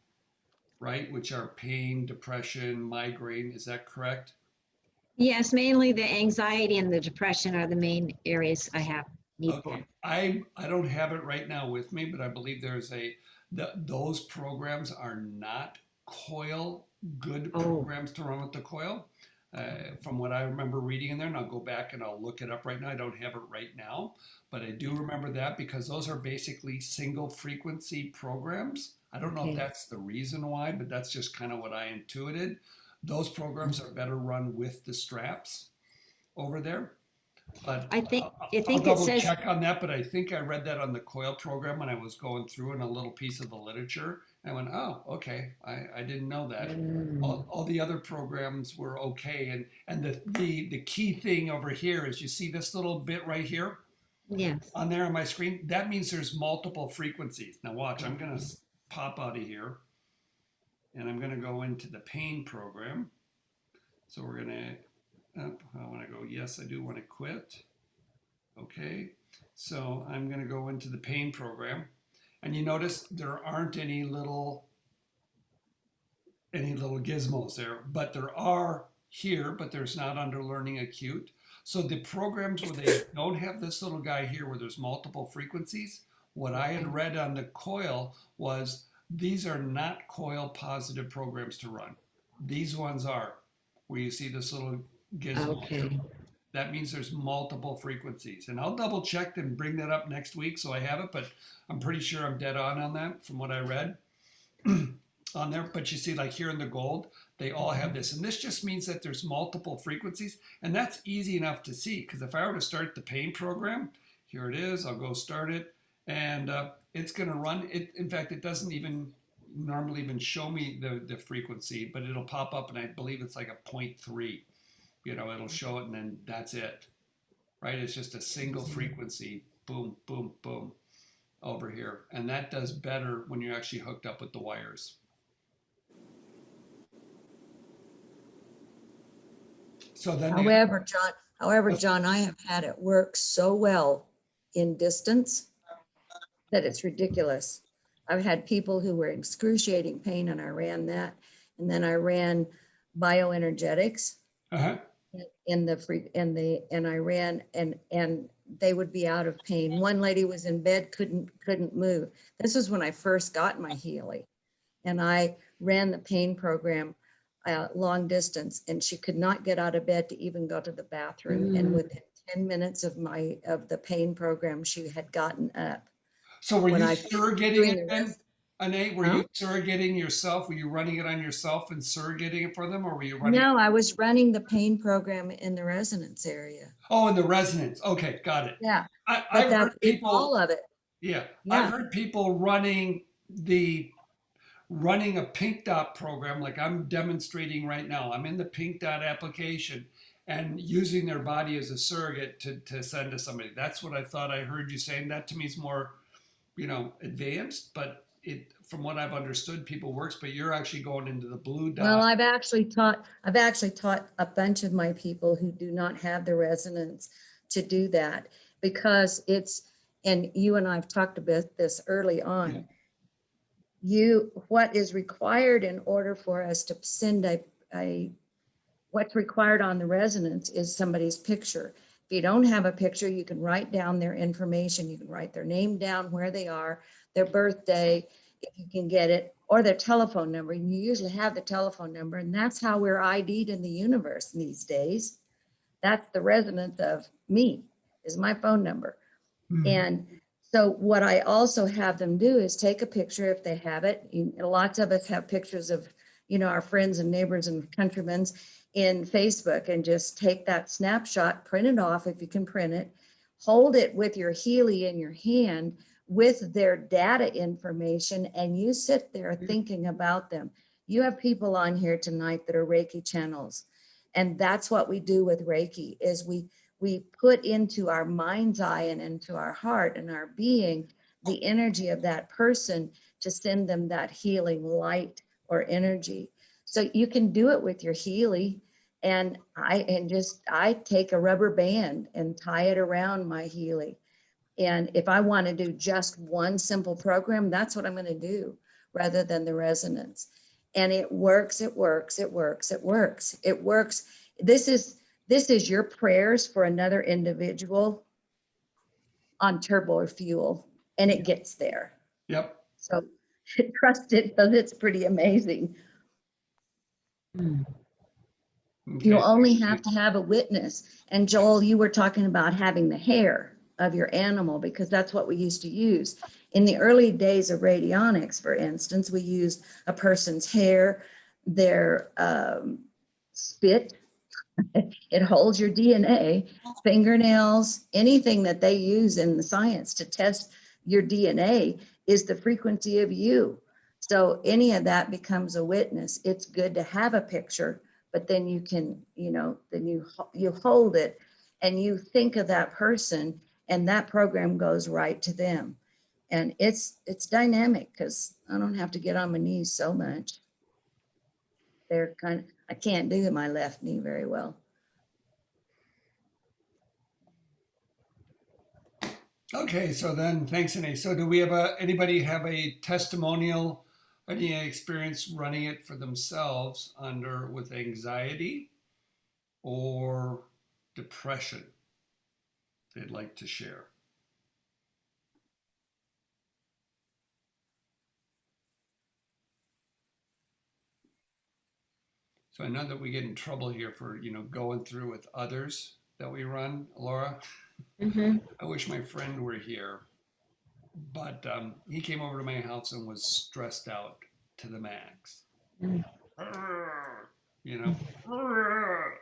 right? Which are pain, depression, migraine. Is that correct? Yes, mainly the anxiety and the depression are the main areas I have need for. Okay. I don't have it right now with me, but I believe there's those programs are not coil good Oh. programs to run with the coil. From what I remember reading in there, and I'll go back and I'll look it up right now. I don't have it right now, but I do remember that because those are basically single frequency programs. I don't know if Okay. that's the reason why, but that's just kind of what I intuited. Those programs are better run with the straps over there. But I think I'll it double says, check on that, but I think I read that on the coil program when I was going through in a little piece of the literature. I went, oh, okay, I didn't know that. All the other programs were okay, and the key thing over here is you see this little bit right here yes, on there on my screen. That means there's multiple frequencies. Now watch, I'm gonna pop out of here, and I'm gonna go into the pain program. So we're gonna. I want to go, yes, I do want to quit. Okay, so I'm going to go into the pain program. And you notice there aren't any little gizmos there, but there are here, but there's not under Learning Acute. So the programs where they don't have this little guy here where there's multiple frequencies, what I had read on the coil was these are not coil positive programs to run. These ones are, where you see this little gizmo. okay. That means there's multiple frequencies. And I'll double check and bring that up next week so I have it, but I'm pretty sure I'm dead on that from what I read on there. But you see, like here in the gold, they all have this. And this just means that there's multiple frequencies. And that's easy enough to see because if I were to start the pain program, here it is, I'll go start it. And it's going to run. In fact, it doesn't even normally even show me the frequency, but it'll pop up and I believe it's like a 0.3. It'll show it and then that's it, right? It's just a single frequency, boom, boom, boom, over here. And that does better when you're actually hooked up with the wires. So then However, John, I have had it work so well in distance that it's ridiculous. I've had people who were in excruciating pain and I ran that. And then I ran bioenergetics. Uh-huh. And I ran and they would be out of pain. One lady was in bed, couldn't move. This was when I first got my Healy, and I ran the pain program long distance, and she could not get out of bed to even go to the bathroom. And within 10 minutes of the pain program, she had gotten up. So were you When I surrogating doing it the then? rest- Anae, were Huh? you surrogating yourself? Were you running it on yourself and surrogating it for them, or were you running? No, I was running the pain program in the resonance area. Oh, in the resonance. Okay, got it. Yeah, I've but heard that's people. all of it. Yeah, Yeah. I've heard people running a Pink Dot program like I'm demonstrating right now. I'm in the Pink Dot application and using their body as a surrogate to send to somebody. That's what I thought I heard you saying. That to me is more, advanced, but from what I've understood, people works, but you're actually going into the blue dot. Well, I've actually taught a bunch of my people who do not have the resonance to do that because and you and I've talked about this early on. What is required in order for us to send what's required on the resonance is somebody's picture. If you don't have a picture, you can write down their information. You can write their name down, where they are, their birthday, if you can get it, or their telephone number. And you usually have the telephone number, and that's how we're ID'd in the universe these days. That's the resonance of me, is my phone number. Mhm. And so what I also have them do is take a picture if they have it. Lots of us have pictures of, our friends and neighbors and countrymen in Facebook, and just take that snapshot, print it off if you can print it, hold it with your Healy in your hand with their data information, and you sit there thinking about them. You have people on here tonight that are Reiki channels. And that's what we do with Reiki is we put into our mind's eye and into our heart and our being the energy of that person to send them that healing light or energy. So you can do it with your Healy. And I take a rubber band and tie it around my Healy. And if I want to do just one simple program, that's what I'm going to do rather than the resonance. And it works, it works, it works, it works, it works. This is your prayers for another individual on turbo fuel, and it gets there. Yep. So trust it, because it's pretty amazing. You Okay. only have to have a witness. And Joel, you were talking about having the hair of your animal, because that's what we used to use. In the early days of radionics, for instance, we used a person's hair, their spit, it holds your DNA, fingernails, anything that they use in the science to test your DNA is the frequency of you. So any of that becomes a witness. It's good to have a picture, but then you can, then you hold it and you think of that person, and that program goes right to them. And it's dynamic because I don't have to get on my knees so much. I can't do my left knee very well. Okay, so then thanks, Ine. So do we have anybody have a testimonial, any experience running it for themselves with anxiety or depression they'd like to share? So I know that we get in trouble here for, going through with others that we run, Laura. Mhm. I wish my friend were here, but he came over to my house and was stressed out to the max. Mm.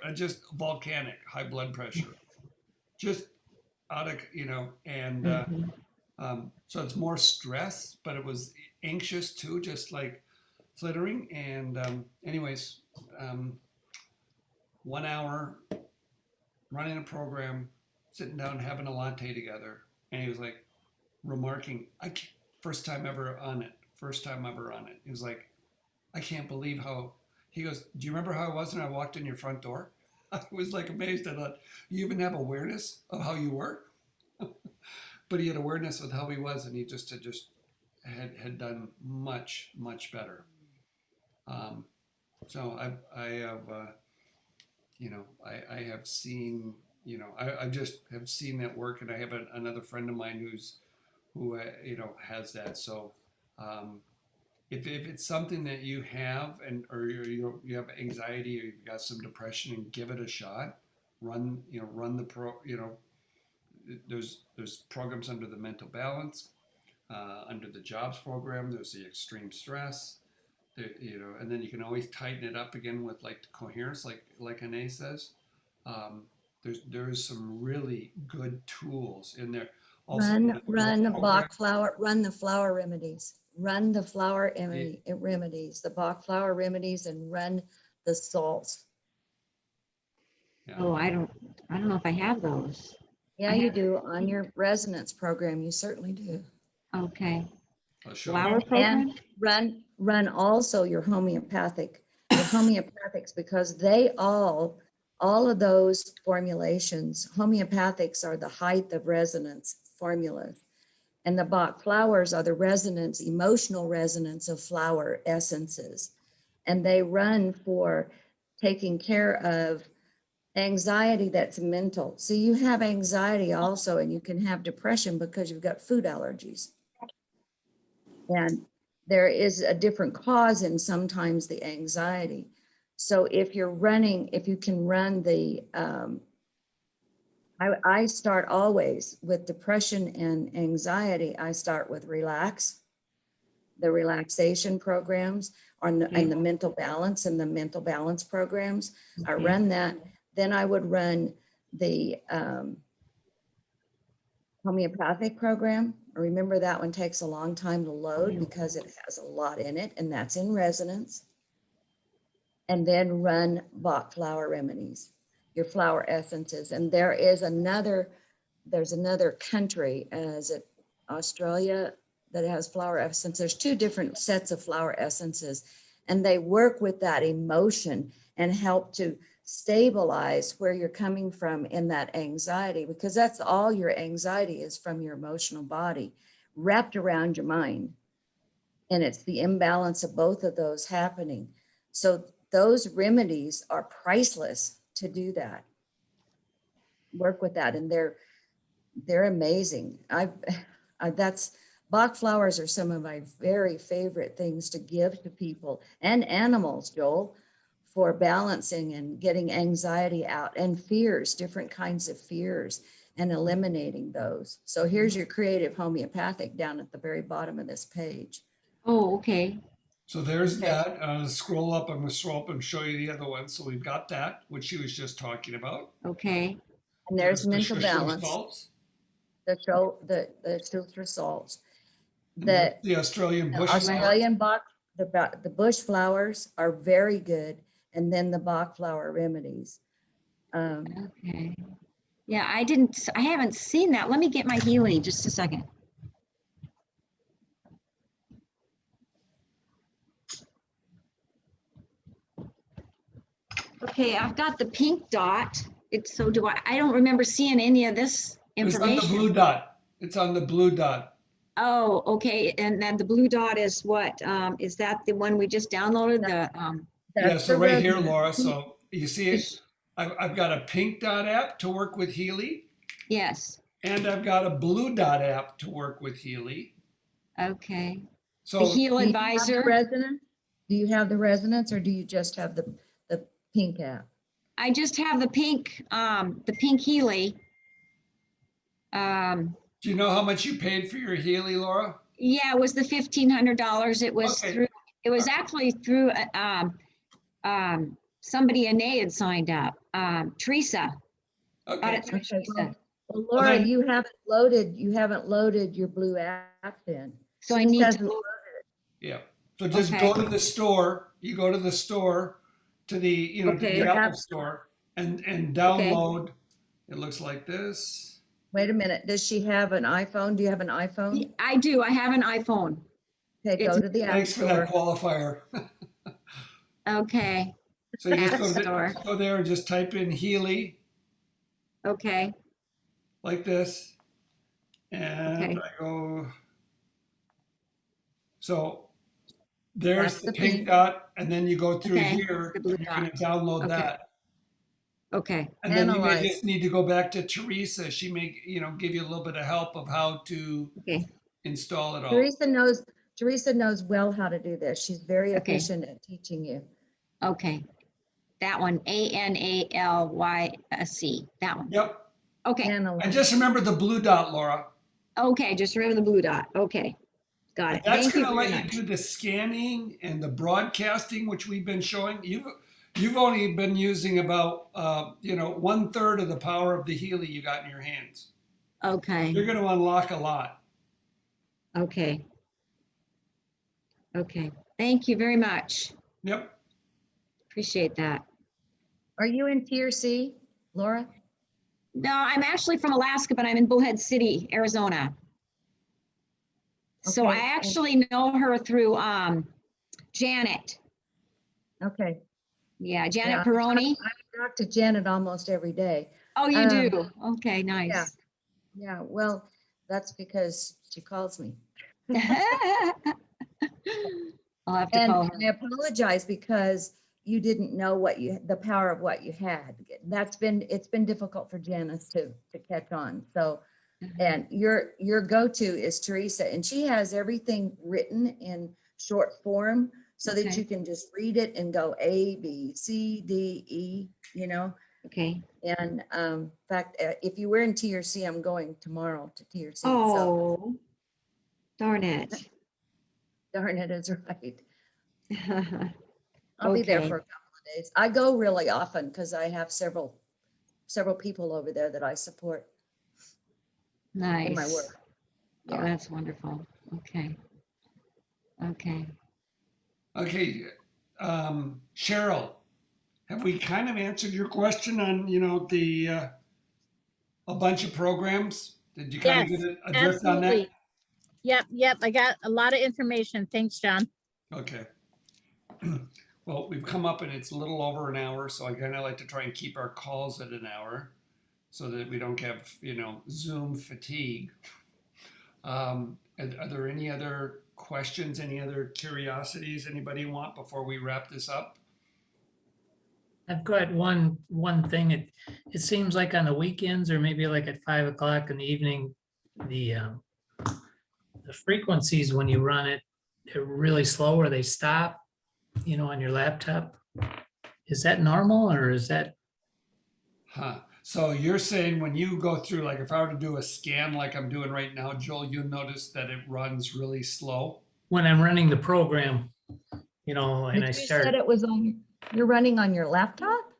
And just volcanic, high blood pressure, just out of, and so it's more stress, but it was anxious too, just like flittering. And anyways, 1 hour running a program, sitting down, having a latte together. And he was like remarking, first time ever on it. He was like, I can't believe how, he goes, do you remember how I was when I walked in your front door? I was like amazed. I thought, you even have awareness of how you were? But he had awareness of how he was, and he had done much, much better. So I have, I have seen, I just have seen that work, and I have another friend of mine who has that. So if it's something that you have, or you have anxiety, or you've got some depression, and give it a shot, run there's programs under the mental balance, under the jobs program. There's the extreme stress, and then you can always tighten it up again with like the coherence, like Ine says. There's some really good tools in there. Also, Run the program- Bach flower, run the flower remedies, remedies, the Bach flower remedies, and run the salts. Yeah. Oh, I don't know if I have those. Yeah, I you have- do on your resonance program. You certainly do. Okay. I'll show Flower you. program? Run also your homeopathics, because they all of those formulations, homeopathics are the height of resonance formulas. And the Bach flowers are the resonance, emotional resonance of flower essences. And they run for taking care of anxiety that's mental. So you have anxiety also, and you can have depression because you've got food allergies. And there is a different cause in sometimes the anxiety. So if you can run the, I start always with depression and anxiety. I start with the relaxation programs and the mental balance programs. I Okay. run that. Then I would run the homeopathic program, Remember that one takes a long time to load because it has a lot in it, and that's in resonance. And then run Bach flower remedies, your flower essences. And there's another country, is it Australia, that has flower essence. There's two different sets of flower essences, and they work with that emotion and help to stabilize where you're coming from in that anxiety, because that's all your anxiety is, from your emotional body wrapped around your mind. And it's the imbalance of both of those happening. So those remedies are priceless to do that. Work with that, and they're amazing. That's Bach flowers are some of my very favorite things to give to people and animals, Joel, for balancing and getting anxiety out and fears, different kinds of fears, and eliminating those. So here's your creative homeopathic down at the very bottom of this page. Oh, okay. So there's Okay. that. Scroll up. I'm going to scroll up and show you the other one. So we've got that, which she was just talking about. Okay. And there's the mental Schuster balance, salts. the Schuster salts. And that's the Australian The bush flower. Australian Bach, the bush flowers are very good, and then the Bach flower remedies. Okay. Yeah, I haven't seen that. Let me get my Healy just a second. Okay, I've got the pink dot. So I don't remember seeing any of this It's on the information. blue dot. It's on the blue dot. Oh, okay. And then the blue dot is what? Is that the one we just downloaded? Yeah, That's so the right here, resonance. Laura. So you see it. I've got a pink dot app to work with Healy, Yes. and I've got a blue dot app to work with Healy. Okay. The So Heal Do you have the Advisor. resonance? Do you have the resonance, or do you just have the pink app? I just have the pink Healy. do you know how much you paid for your Healy, Laura? Yeah, it was the $1,500. It was Okay. actually through somebody Anae had signed up. Teresa. Got Okay. it through Okay, Teresa. well, Laura, then- you haven't loaded your blue app then. So I She just need hasn't- to, Yeah. So just Okay. go to the store. You go to the store, to the to Okay. the Apple store, and download. It looks like this. Wait a minute, does she have an iPhone? Do you have an iPhone? I do. I have an iPhone. Okay, go It's- to the App Thanks for that Store. qualifier. Okay. So you just App go, Store. go there and just type in Healy Okay. like this, and Okay. I go. So there's That's the the pink pink. dot, and then you go through Okay, here. the blue You're going to dot. download Okay. that, Okay. and then you may Analyze. just need to go back to Teresa. She may give you a little bit of help of how to Okay. install it all. Teresa knows well how to do this. She's very Okay. efficient at teaching you. Okay. That one, ANALYC. That one. Yep. Okay. Analyze. And just remember the blue dot, Laura. Okay. Just remember the blue dot. Okay. Got it. That's Thank you going to very let you much. do the scanning and the broadcasting, which we've been showing. You've only been using about 1/3 of the power of the Healy you got in your hands. Okay. You're going to unlock a lot. Okay. Okay. Thank you very much. Yep. Appreciate that. Are you in Tier C, Laura? No, I'm actually from Alaska, but I'm in Bullhead City, Arizona. So Okay, I and- actually know her through Janet. Okay. Yeah, Janet Yeah, Peroni. I talk to Janet almost every day. Oh, you Um, do? Okay, nice. Yeah, well, that's because she calls me. I'll have to And call her. I apologize because you didn't know the power of what you had. It's been difficult for Janice to catch on. So, and your go-to is Teresa, and she has everything written in short form so that Okay. you can just read it and go A, B, C, D, E, Okay. And in fact, if you were in TRC, I'm going tomorrow to TRC. So Oh, darn it. darn it is right. I'll be there Okay. for a couple of days. I go really often because I have several people over there that I support in my Nice. work. Oh, that's wonderful. Okay. Okay. Okay, Cheryl, have we kind of answered your question on, a bunch of programs? Did you kind of Yes, get a drift on that? absolutely. Yep, yep. I got a lot of information. Thanks, John. Okay. Well, we've come up and it's a little over an hour, so I kind of like to try and keep our calls at an hour so that we don't have, Zoom fatigue. Are there any other questions, any other curiosities anybody want before we wrap this up? I've got one thing. It seems like on the weekends or maybe like at 5 o'clock in the evening, the frequencies when you run it, they're really slow or they stop, on your laptop. Is that normal or is that, Huh. So you're saying when you go through, like if I were to do a scan like I'm doing right now, Joel, you'll notice that it runs really slow? when I'm running the program, and But I you start, said it was you're running on your laptop?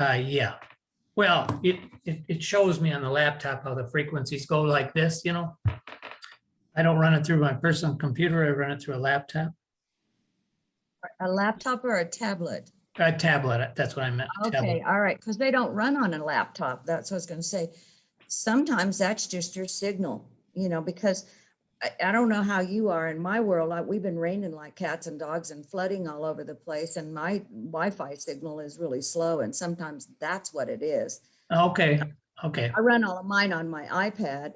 yeah. Well, it shows me on the laptop how the frequencies go like this. I don't run it through my personal computer. I run it through a laptop, A laptop or a tablet? a tablet. That's what I meant. Okay, tablet. all right, because they don't run on a laptop. That's what I was gonna say. Sometimes that's just your signal, because I don't know how you are in my world. We've been raining like cats and dogs and flooding all over the place, and my Wi-Fi signal is really slow, and sometimes that's what it is. Okay, okay. I run all of mine on my iPad,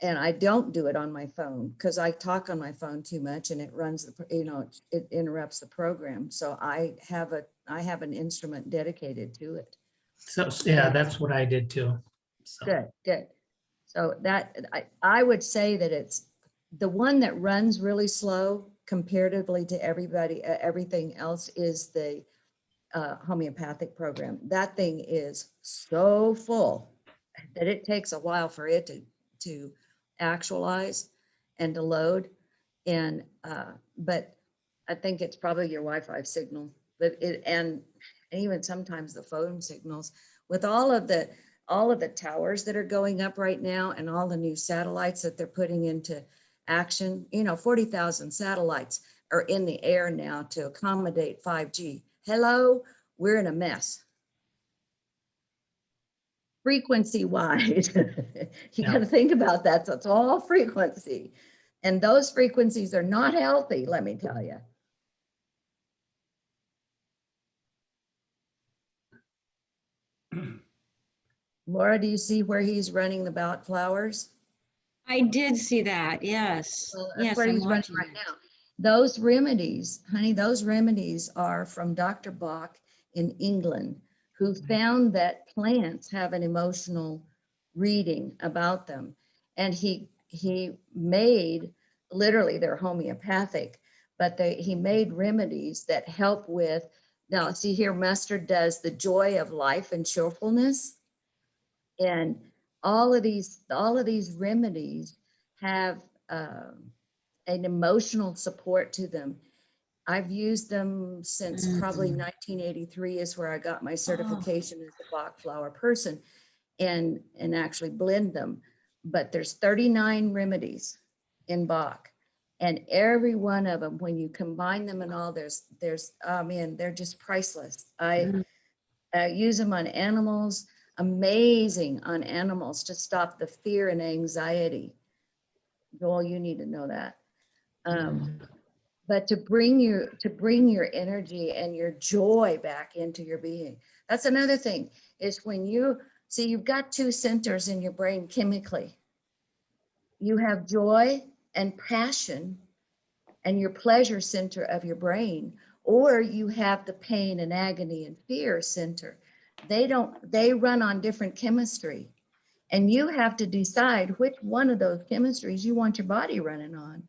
and I don't do it on my phone because I talk on my phone too much, and it runs it interrupts the program. So I have an instrument dedicated to it. So, yeah, that's what I did too. So, Good, good. So I would say that it's the one that runs really slow comparatively to everything else is the homeopathic program. That thing is so full that it takes a while for it to actualize and to load. And but I think it's probably your Wi-Fi signal, but and even sometimes the phone signals with all of the towers that are going up right now and all the new satellites that they're putting into action. 40,000 satellites are in the air now to accommodate 5G. Hello, we're in a mess. Frequency wise, you got to think about that. So it's all frequency. And those frequencies are not healthy, let me tell you. Laura, do you see where he's running the ballot flowers? I did see that. Yes. Well, that's Yes, where I'm he's running watching right it. now. Those remedies, honey, those remedies are from Dr. Bach in England, who found that plants have an emotional reading about them. And he made, literally they're homeopathic, but he made remedies that help with, now see here, mustard does the joy of life and cheerfulness. And all of these remedies have an emotional support to them. I've used them since probably 1983 is where I got my certification as a Bach flower person and actually blend them. But there's 39 remedies in Bach, and every one of them, when you combine them and all, there's they're just priceless. I use them on animals, amazing on animals to stop the fear and anxiety. Joel, you need to know that. But to bring your energy and your joy back into your being. That's another thing is when you see you've got two centers in your brain chemically. You have joy and passion and your pleasure center of your brain, or you have the pain and agony and fear center. They run on different chemistry. And you have to decide which one of those chemistries you want your body running on.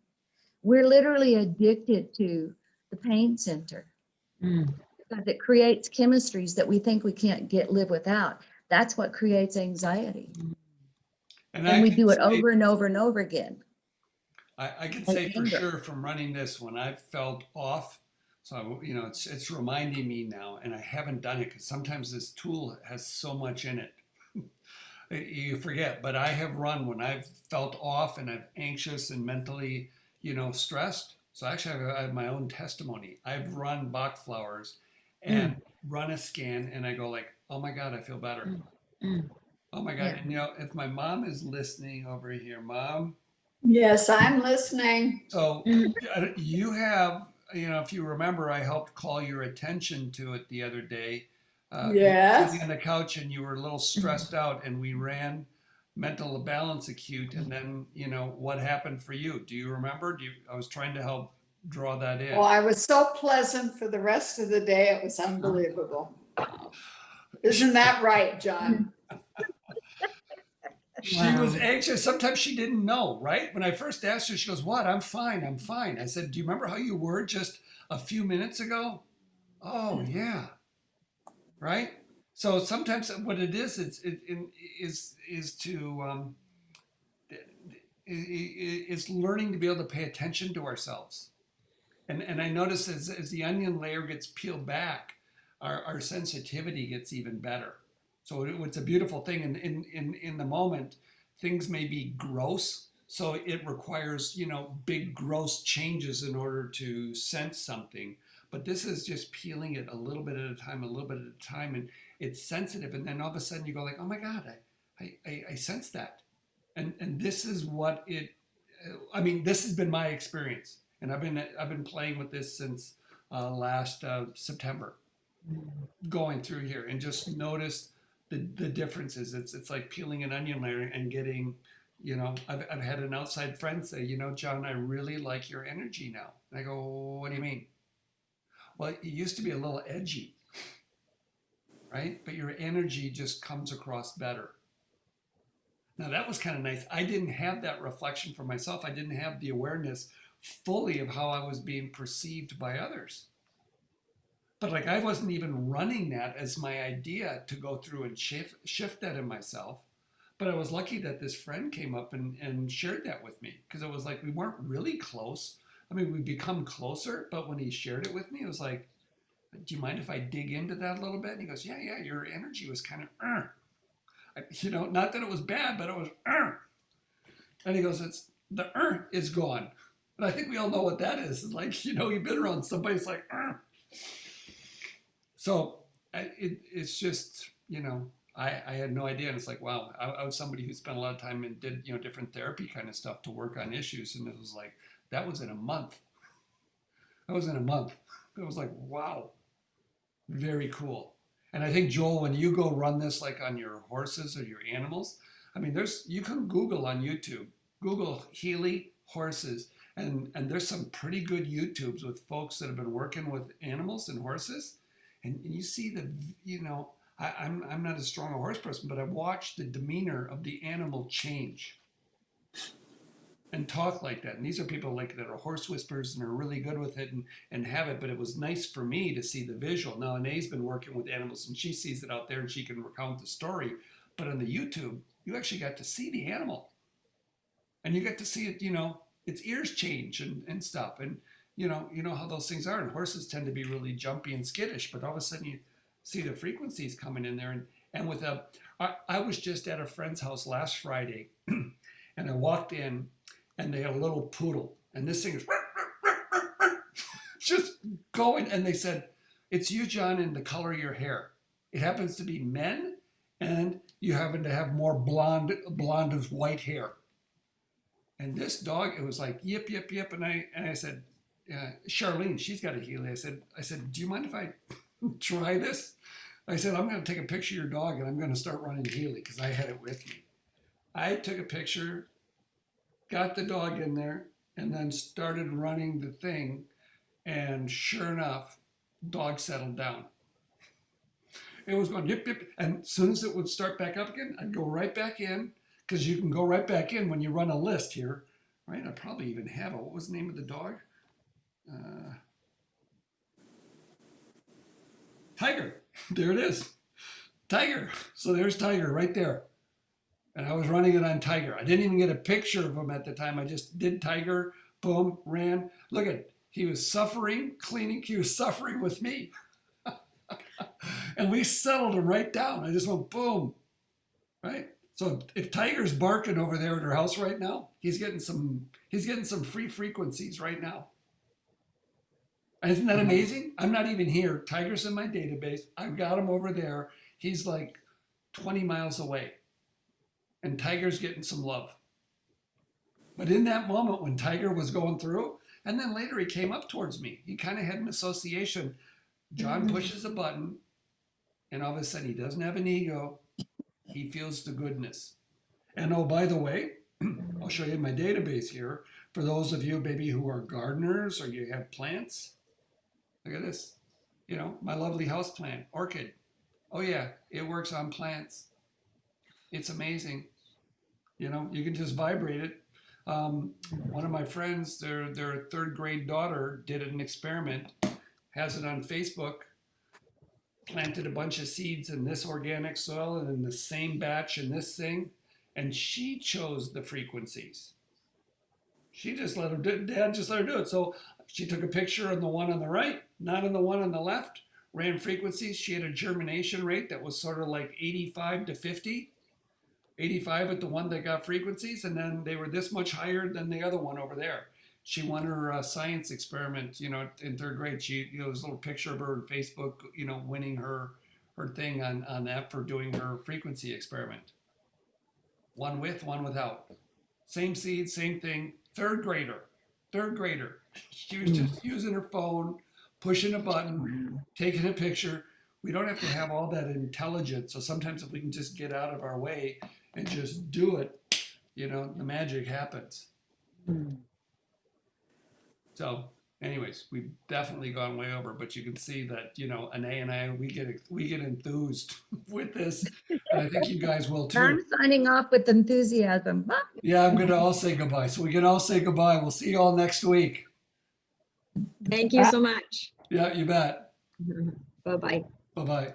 We're literally addicted to the pain center because it creates chemistries that we think we can't live without. That's what creates anxiety. And we do it over and over and over again. I can And say for anger. sure from running this when I've felt off. So, it's reminding me now, and I haven't done it because sometimes this tool has so much in it. You forget, but I have run when I've felt off and I'm anxious and mentally, stressed. So actually, I have my own testimony. I've run Bach flowers and run a scan, and I go like, "Oh my God, I feel better. Mm. Oh my God!" Yeah. And if my mom is listening over here, Mom, Yes, I'm listening. so you have, if you remember, I helped call your attention to it the other day. You were Yes. sitting on the couch and you were a little stressed out, and we ran mental balance acute. And then, what happened for you? Do you remember? I was trying to help draw that in. Well, I was so pleasant for the rest of the day. It was unbelievable. Isn't that right, John? She was anxious. Sometimes she didn't know, right? When I first asked her, she goes, "What? I'm fine. I'm fine." I said, "Do you remember how you were just a few minutes ago?" "Oh, yeah." Right? So sometimes what it is to is learning to be able to pay attention to ourselves. And I notice as the onion layer gets peeled back, our sensitivity gets even better. So it's a beautiful thing. And in the moment, things may be gross. So it requires, big gross changes in order to sense something. But this is just peeling it a little bit at a time, a little bit at a time. And it's sensitive. And then all of a sudden you go like, "Oh my God, I sense that." And this is what this has been my experience. And I've been playing with this since last September, going through here and just noticed the differences. It's like peeling an onion layer and getting, I've had an outside friend say, "John, I really like your energy now." And I go, "What do you mean?" "Well, it used to be a little edgy, right? But your energy just comes across better." Now that was kind of nice. I didn't have that reflection for myself. I didn't have the awareness fully of how I was being perceived by others. But like I wasn't even running that as my idea to go through and shift that in myself. But I was lucky that this friend came up and shared that with me, because it was like we weren't really close. I mean, we become closer, but when he shared it with me, it was like, "Do you mind if I dig into that a little bit?" And he goes, yeah, your energy was kind of, not that it was bad, but it was, and he goes, "It's the is gone." And I think we all know what that is. It's like, you've been around somebody, it's like, So it's just, I had no idea. And it's like, wow, I was somebody who spent a lot of time and did, different therapy kind of stuff to work on issues. And it was like, that was in a month. It was like, wow, very cool. And I think, Joel, when you go run this like on your horses or your animals, I mean, you can Google on YouTube, Google Healy horses, and there's some pretty good YouTubes with folks that have been working with animals and horses. And you see I'm not as strong a horse person, but I've watched the demeanor of the animal change and talk like that. And these are people like that are horse whisperers and are really good with it and have it. But it was nice for me to see the visual. Now, Anae's been working with animals and she sees it out there and she can recount the story. But on the YouTube, you actually got to see the animal. And you get to see it, its ears change and stuff. And you know how those things are. And horses tend to be really jumpy and skittish, but all of a sudden you see the frequencies coming in there. And I was just at a friend's house last Friday and I walked in and they had a little poodle and this thing is just going. And they said, "It's you, John, in the color of your hair. It happens to be men and you happen to have more blonde as white hair." And this dog, it was like, yip, yip, yip. And I said, Charlene, she's got a Healy. I said, "Do you mind if I try this?" I said, "I'm going to take a picture of your dog and I'm going to start running Healy," because I had it with me. I took a picture, got the dog in there, and then started running the thing. And sure enough, dog settled down. It was going yip, yip. And as soon as it would start back up again, I'd go right back in, because you can go right back in when you run a list here, right? I probably even have it. What was the name of the dog? Tiger. There it is. Tiger. So there's Tiger right there. And I was running it on Tiger. I didn't even get a picture of him at the time. I just did Tiger, boom, ran. Look at, he was suffering, cleaning, he was suffering with me. And we settled him right down. I just went boom, right? So if Tiger's barking over there at her house right now, he's getting some free frequencies right now. Isn't that amazing? I'm not even here. Tiger's in my database. I've got him over there. He's like 20 miles away. And Tiger's getting some love. But in that moment when Tiger was going through, and then later he came up towards me, he kind of had an association. John pushes a button, and all of a sudden he doesn't have an ego. He feels the goodness. And oh, by the way, I'll show you my database here. For those of you maybe who are gardeners or you have plants, look at this. You know, my lovely house plant, orchid. Oh yeah, it works on plants. It's amazing. You know, you can just vibrate it. One of my friends, their third grade daughter did an experiment, has it on Facebook, planted a bunch of seeds in this organic soil and in the same batch in this thing, and she chose the frequencies. She just let her do it. Dad just let her do it. So she took a picture of the one on the right, not on the one on the left, ran frequencies. She had a germination rate that was sort of like 85 to 50. 85 at the one that got frequencies, and then they were this much higher than the other one over there. She won her science experiment, you know, in third grade. She, you know, there's a little picture of her on Facebook, you know, winning her thing on that for doing her frequency experiment. One with, one without. Same seed, same thing. Third grader. She was just using her phone, pushing a button, taking a picture. We don't have to have all that intelligence. So sometimes if we can just get out of our way and just do it, you know, the magic happens. So anyways, we've definitely gone way over, but you can see that, you know, Anae and I, we get enthused with this. And I think you guys will I'm too. signing off with enthusiasm. Bye. Yeah, I'm going to all say goodbye. So we can all say goodbye. We'll see you all next week. Thank you so much. Yeah, you bet. Bye-bye. Bye-bye.